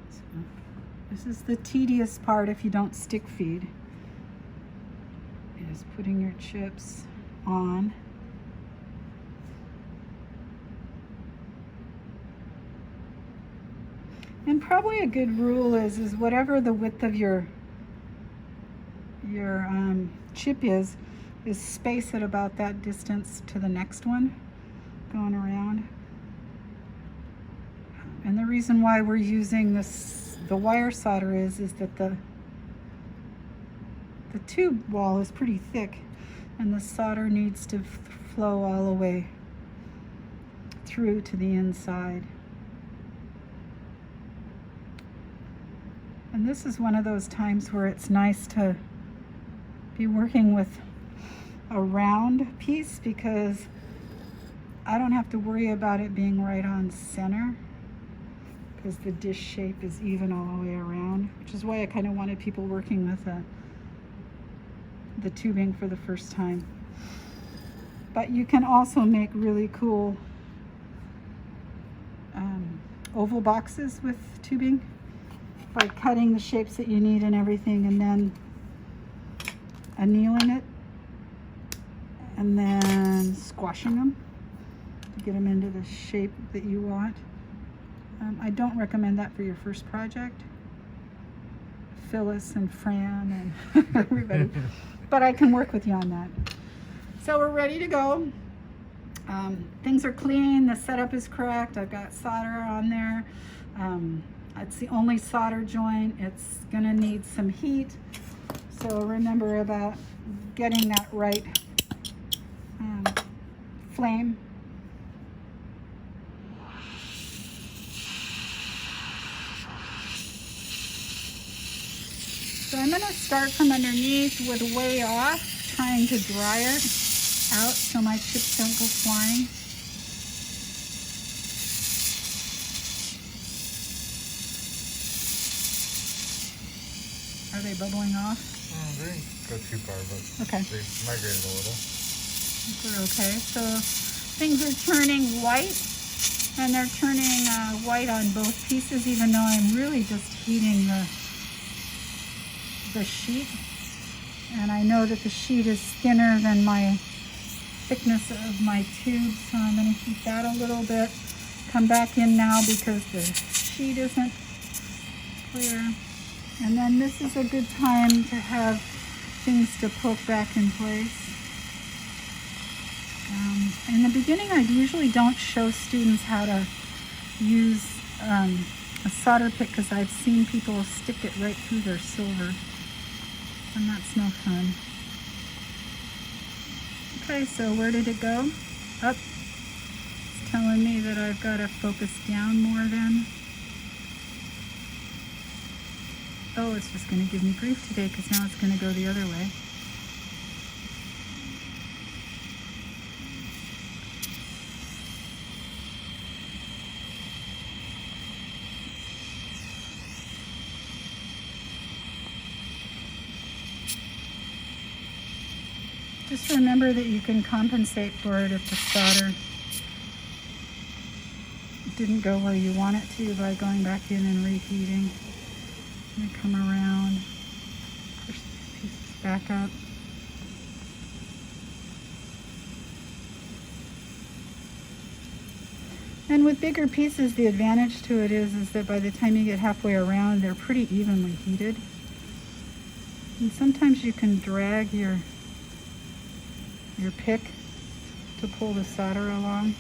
So this is the tedious part if you don't stick feed, is putting your chips on. And probably a good rule is whatever the width of your chip is space it about that distance to the next one going around. And the reason why we're using the wire solder is that the tube wall is pretty thick, and the solder needs to flow all the way through to the inside. And this is one of those times where it's nice to be working with a round piece, because I don't have to worry about it being right on center, because the dish shape is even all the way around, which is why I kind of wanted people working with the tubing for the first time. But you can also make really cool oval boxes with tubing by cutting the shapes that you need and everything, and then annealing it, and then squashing them to get them into the shape that you want. I don't recommend that for your first project, Phyllis and Fran and everybody, but I can work with you on that. So we're ready to go. Things are clean, the setup is correct, I've got solder on there. It's the only solder joint. It's gonna need some heat, so remember about getting that right flame. So I'm gonna start from underneath with way off, trying to dry it out so my chips don't go flying. Are they bubbling off? They didn't go too far, but okay. They migrated a little. We're okay. So things are turning white, and they're turning white on both pieces, even though I'm really just heating the sheet. And I know that the sheet is thinner than my thickness of my tube, so I'm going to heat that a little bit. Come back in now because the sheet isn't clear. And then this is a good time to have things to poke back in place. In the beginning, I usually don't show students how to use a solder pick, because I've seen people stick it right through their silver, and that's no fun. Okay, so where did it go? Up. It's telling me that I've got to focus down more then. Oh, it's just going to give me grief today, because now it's going to go the other way. Just remember that you can compensate for it if the solder didn't go where you want it to by going back in and reheating. And come around, push these pieces back up. And with bigger pieces, the advantage to it is that by the time you get halfway around, they're pretty evenly heated. And sometimes you can drag your pick to pull the solder along.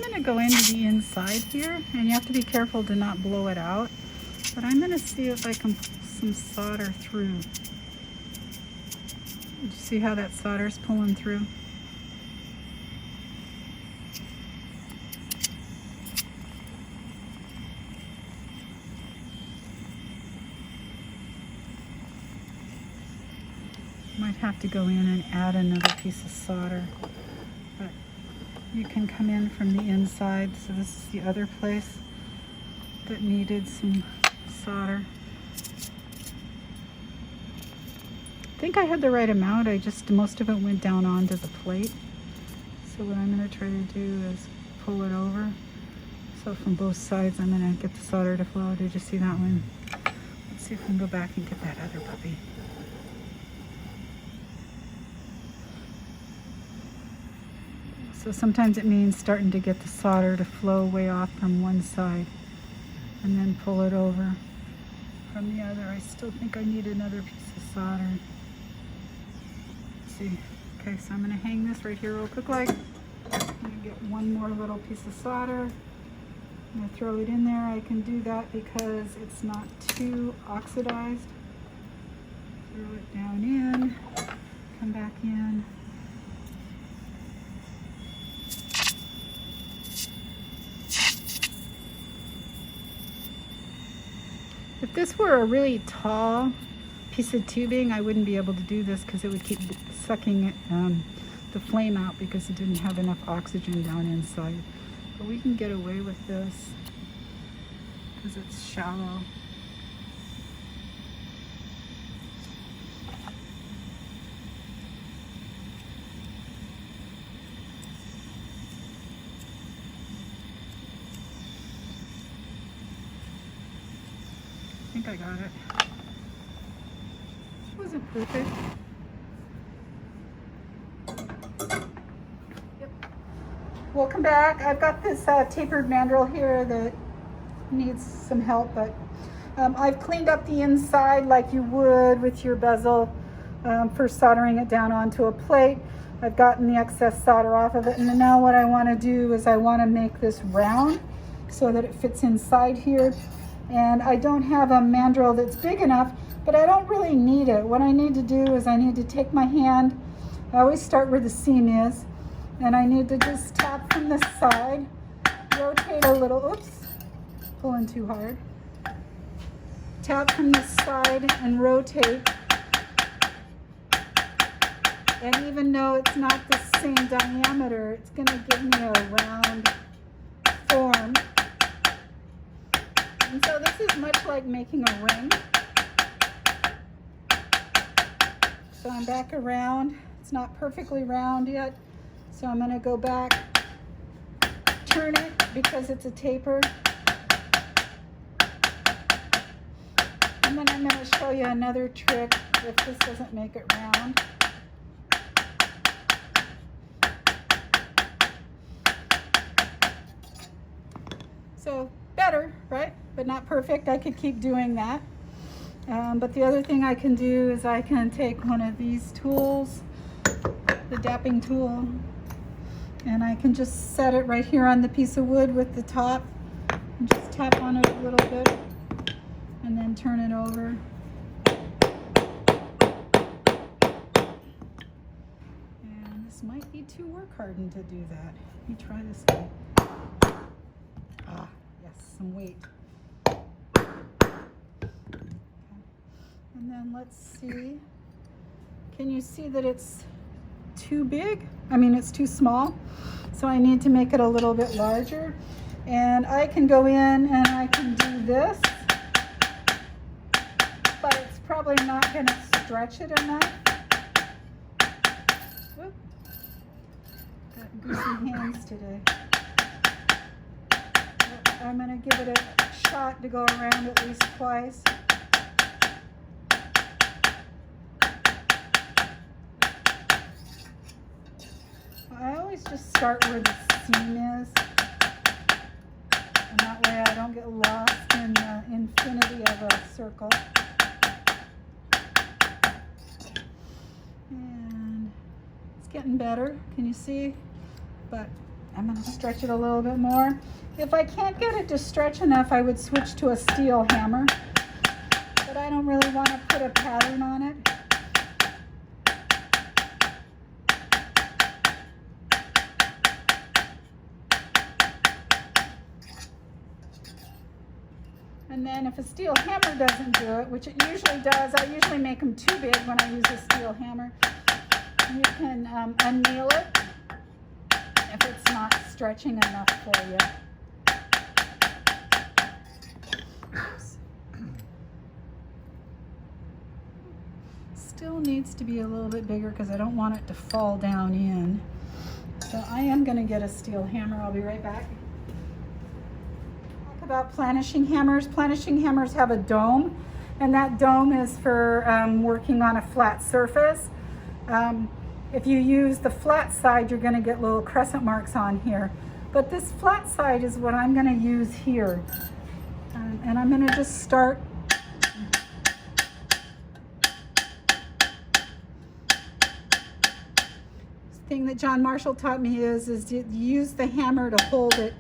I'm going to go into the inside here, and you have to be careful to not blow it out. But I'm going to see if I can pull some solder through. Did you see how that solder's pulling through? Might have to go in and add another piece of solder, but you can come in from the inside. So this is the other place that needed some solder. I think I had the right amount. Most of it went down onto the plate. So what I'm going to try to do is pull it over. So from both sides, I'm going to get the solder to flow. Did you see that one? Let's see if we can go back and get that other puppy. So sometimes it means starting to get the solder to flow way off from one side and then pull it over from the other. I still think I need another piece of solder. Let's see. Okay, so I'm going to hang this right here real quick. I'm going to get one more little piece of solder. I'm going to throw it in there. I can do that because it's not too oxidized. Throw it down in, come back in. If this were a really tall piece of tubing, I wouldn't be able to do this because it would keep sucking the flame out because it didn't have enough oxygen down inside. But we can get away with this because it's shallow. I think I got it. It wasn't perfect. Yep. Welcome back. I've got this tapered mandrel here that needs some help, but I've cleaned up the inside like you would with your bezel for soldering it down onto a plate. I've gotten the excess solder off of it, and now what I want to do is I want to make this round so that it fits inside here. And I don't have a mandrel that's big enough, but I don't really need it. What I need to do is I need to take my hand, I always start where the seam is, and I need to just tap from this side, rotate a little, oops, pulling too hard. Tap from this side and rotate. And even though it's not the same diameter, it's gonna give me a round form. And so this is much like making a ring. So I'm back around. It's not perfectly round yet. So I'm going to go back, turn it because it's a taper. And then I'm going to show you another trick if this doesn't make it round. So better, right? But not perfect. I could keep doing that. But the other thing I can do is I can take one of these tools, the dapping tool, and I can just set it right here on the piece of wood with the top and just tap on it a little bit and then turn it over. And this might be too work hardened to do that. Let me try this guy. Ah, yes, some weight. And then let's see, can you see that it's too big? I mean, it's too small. So I need to make it a little bit larger. And I can go in and I can do this, but it's probably not going to stretch it enough. Whoop. Got goosey hands today. But I'm going to give it a shot to go around at least twice. I always just start where the seam is, and that way I don't get lost in the infinity of a circle. And it's getting better, can you see? But I'm gonna stretch it a little bit more. If I can't get it to stretch enough, I would switch to a steel hammer, but I don't really want to put a pattern on it. And then if a steel hammer doesn't do it, which it usually does, I usually make them too big when I use a steel hammer, you can anneal it if it's not stretching enough for you. Oops. Still needs to be a little bit bigger because I don't want it to fall down in. So I am going to get a steel hammer. I'll be right back. About planishing hammers. Planishing hammers have a dome, and that dome is for working on a flat surface. If you use the flat side, you're going to get little crescent marks on here, but this flat side is what I'm going to use here, and I'm going to just start thing that John Marshall taught me is to use the hammer to hold it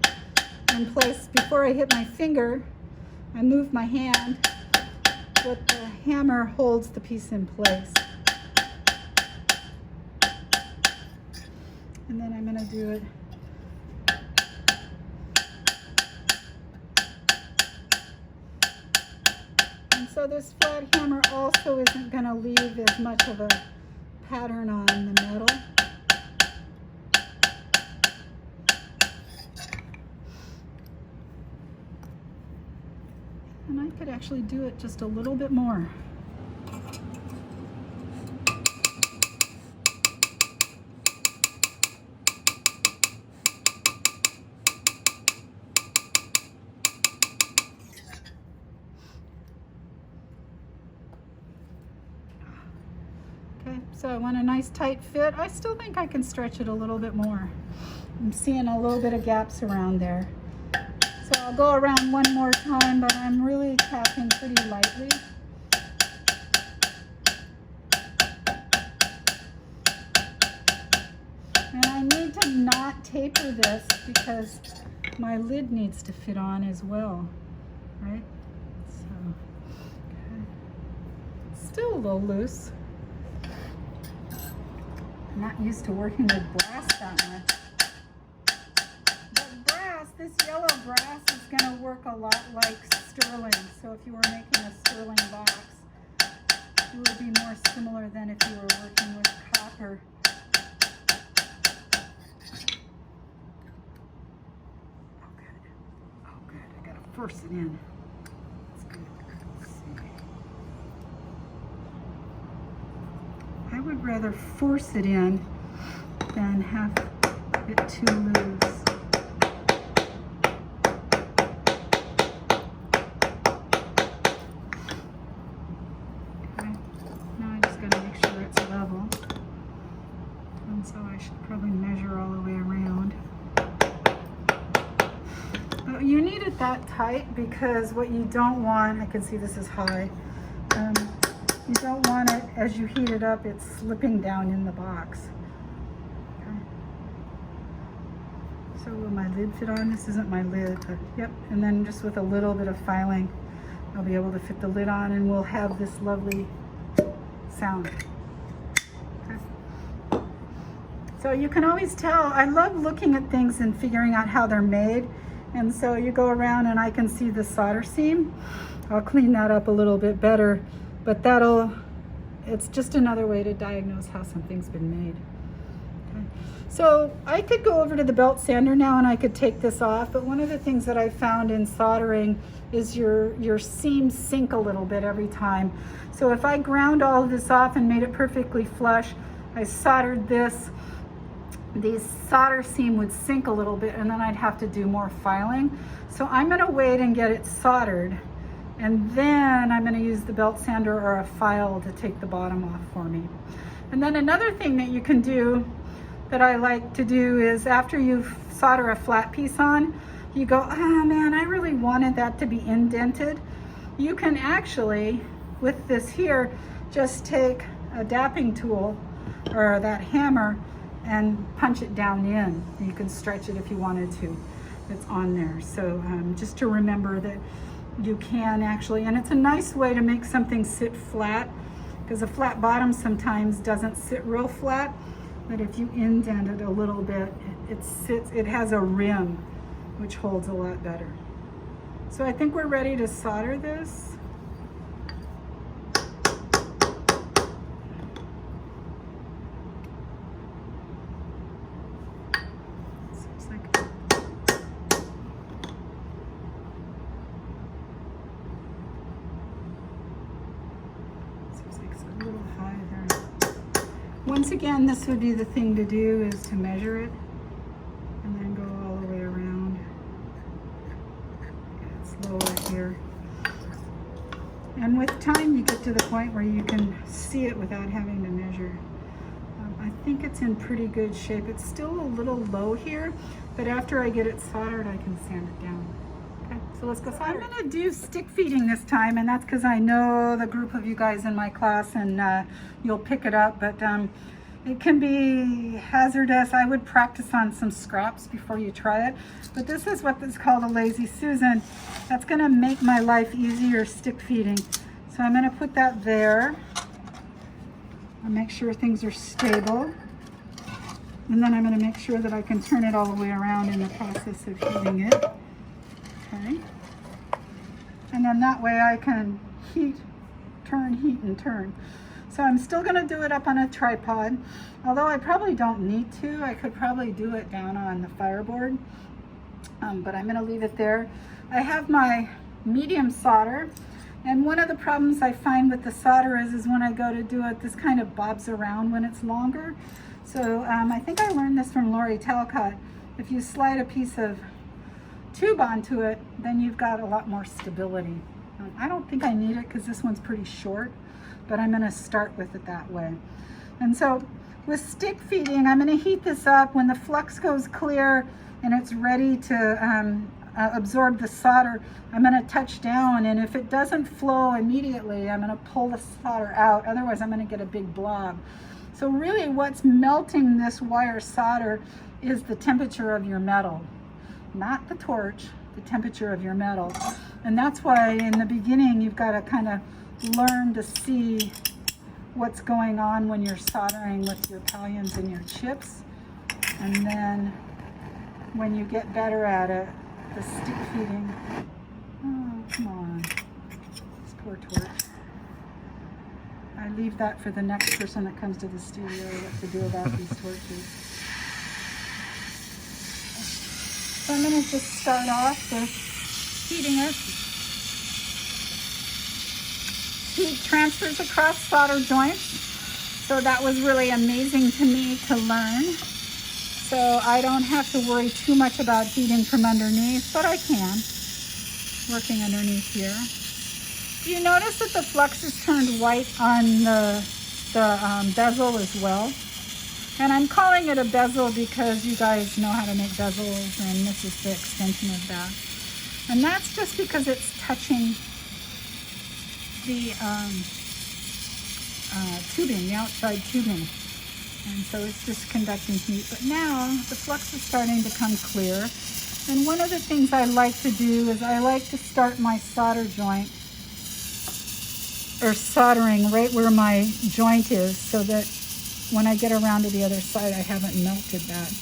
in place. Before I hit my finger, I move my hand, but the hammer holds the piece in place. And then I'm going to do it. And so this flat hammer also isn't going to leave as much of a pattern on the metal. And I could actually do it just a little bit more. Okay, so I want a nice tight fit. I still think I can stretch it a little bit more. I'm seeing a little bit of gaps around there. So I'll go around one more time, but I'm really tapping pretty lightly. And I need to not taper this because my lid needs to fit on as well, right? So, okay. Still a little loose. I'm not used to working with brass that much. This yellow brass is going to work a lot like sterling. So if you were making a sterling box, it would be more similar than if you were working with copper. Oh good. Oh good. I got to force it in. That's good. Let's see. I would rather force it in than have it too loose. So I should probably measure all the way around. But you need it that tight because what you don't want, I can see this is high, you don't want it, as you heat it up, it's slipping down in the box. Okay. So will my lid fit on? This isn't my lid, but yep. And then just with a little bit of filing, I'll be able to fit the lid on and we'll have this lovely sound. So you can always tell, I love looking at things and figuring out how they're made. And so you go around and I can see the solder seam. I'll clean that up a little bit better, but it's just another way to diagnose how something's been made. Okay. So I could go over to the belt sander now and I could take this off, but one of the things that I found in soldering is your seams sink a little bit every time. So if I ground all of this off and made it perfectly flush, I soldered this, the solder seam would sink a little bit and then I'd have to do more filing. So I'm going to wait and get it soldered, and then I'm going to use the belt sander or a file to take the bottom off for me. And then another thing that you can do that I like to do is after you solder a flat piece on, you go, oh man, I really wanted that to be indented. You can actually, with this here, just take a dapping tool or that hammer and punch it down in. You can stretch it if you wanted to. It's on there. So just to remember that you can actually, and it's a nice way to make something sit flat, because a flat bottom sometimes doesn't sit real flat, but if you indent it a little bit, it has a rim, which holds a lot better. So I think we're ready to solder this. Once again, this would be the thing to do, is to measure it and then go all the way around. It's lower here. And with time, you get to the point where you can see it without having to measure. I think it's in pretty good shape. It's still a little low here, but after I get it soldered, I can sand it down. Okay, so let's go solder. I'm gonna do stick feeding this time, and that's because I know the group of you guys in my class, and you'll pick it up, but it can be hazardous. I would practice on some scraps before you try it, but this is what is called a Lazy Susan. That's gonna make my life easier stick feeding. So I'm gonna put that there. I'll make sure things are stable. And then I'm gonna make sure that I can turn it all the way around in the process of heating it. Okay. And then that way I can heat, and turn. So I'm still gonna do it up on a tripod, although I probably don't need to. I could probably do it down on the fireboard, but I'm gonna leave it there. I have my medium solder, and one of the problems I find with the solder is when I go to do it, this kind of bobs around when it's longer. So I think I learned this from Lori Talcott. If you slide a piece of tube onto it, then you've got a lot more stability. I don't think I need it because this one's pretty short, but I'm gonna start with it that way. And so with stick feeding, I'm gonna heat this up. When the flux goes clear and it's ready to absorb the solder, I'm gonna touch down, and if it doesn't flow immediately, I'm gonna pull the solder out. Otherwise, I'm gonna get a big blob. So really what's melting this wire solder is the temperature of your metal, not the torch, the temperature of your metal. And that's why in the beginning, you've got to kind of learn to see what's going on when you're soldering with your pallions and your chips. And then when you get better at it, the stick feeding, oh, come on, this poor torch. I leave that for the next person that comes to the studio, what to do about these torches. So I'm going to just start off with heating it. Heat transfers across solder joints. So that was really amazing to me to learn. So I don't have to worry too much about heating from underneath, but I can, working underneath here. Do you notice that the flux is turned white on the bezel as well? And I'm calling it a bezel because you guys know how to make bezels, and this is the extension of that. And that's just because it's touching the tubing, the outside tubing. And so it's just conducting heat. But now the flux is starting to come clear. And one of the things I like to do is I like to start my solder joint, or soldering right where my joint is, so that when I get around to the other side, I haven't melted that.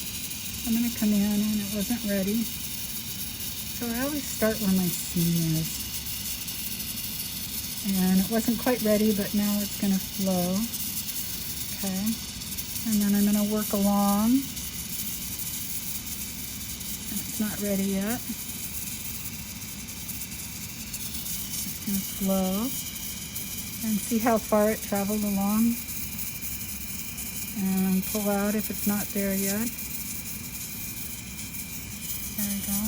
I'm gonna come in, and it wasn't ready. So I always start where my seam is. And it wasn't quite ready, but now it's gonna flow. Okay, and then I'm gonna work along. And it's not ready yet. It's gonna flow. And see how far it traveled along. And pull out if it's not there yet. There we go.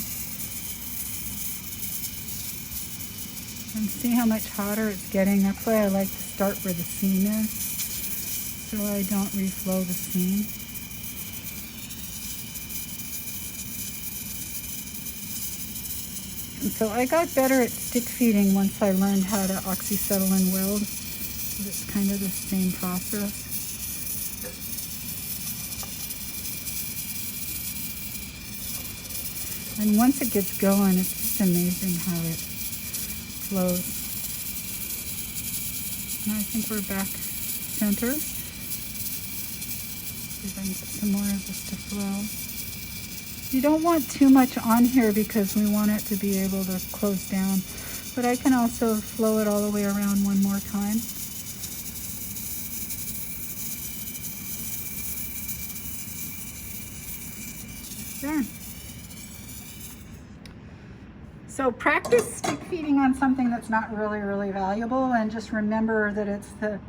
And see how much hotter it's getting. That's why I like to start where the seam is, so I don't reflow the seam. And so I got better at stick feeding once I learned how to oxyacetylene weld. It's kind of the same process. And once it gets going, it's just amazing how it flows. And I think we're back center. See if I can get some more of this to flow. You don't want too much on here because we want it to be able to close down. But I can also flow it all the way around one more time. There. So practice stick feeding on something that's not really valuable, and just remember that it's the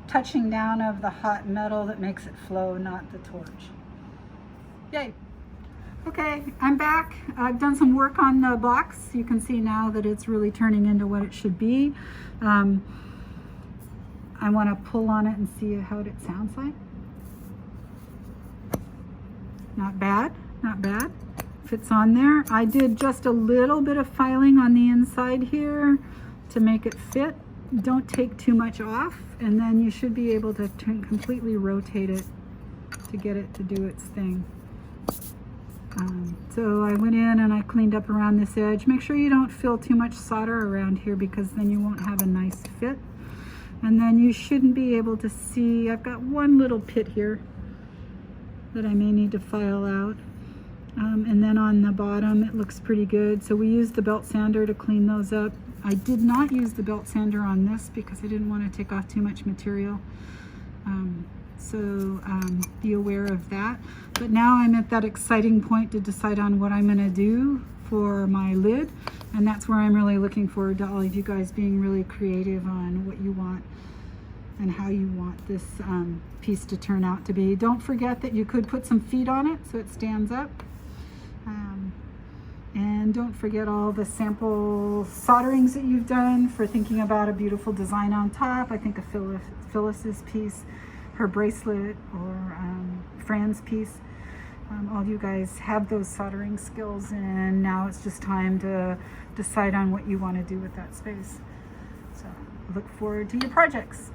touching down of the hot metal that makes it flow, not the torch. Yay. Okay, I'm back. I've done some work on the box. You can see now that it's really turning into what it should be. I want to pull on it and see how it sounds like. Not bad, not bad. Fits on there. I did just a little bit of filing on the inside here to make it fit. Don't take too much off, and then you should be able to completely rotate it to get it to do its thing. So I went in and I cleaned up around this edge. Make sure you don't fill too much solder around here because then you won't have a nice fit. And then you shouldn't be able to see, I've got one little pit here that I may need to file out. And then on the bottom it looks pretty good. So we used the belt sander to clean those up. I did not use the belt sander on this because I didn't want to take off too much material. So be aware of that. But now I'm at that exciting point to decide on what I'm going to do for my lid, and that's where I'm really looking forward to all of you guys being really creative on what you want and how you want this piece to turn out to be. Don't forget that you could put some feet on it so it stands up. And don't forget all the sample solderings that you've done for thinking about a beautiful design on top. I think of Phyllis's piece, her bracelet, or Fran's piece. All you guys have those soldering skills, and now it's just time to decide on what you want to do with that space. So I look forward to your projects.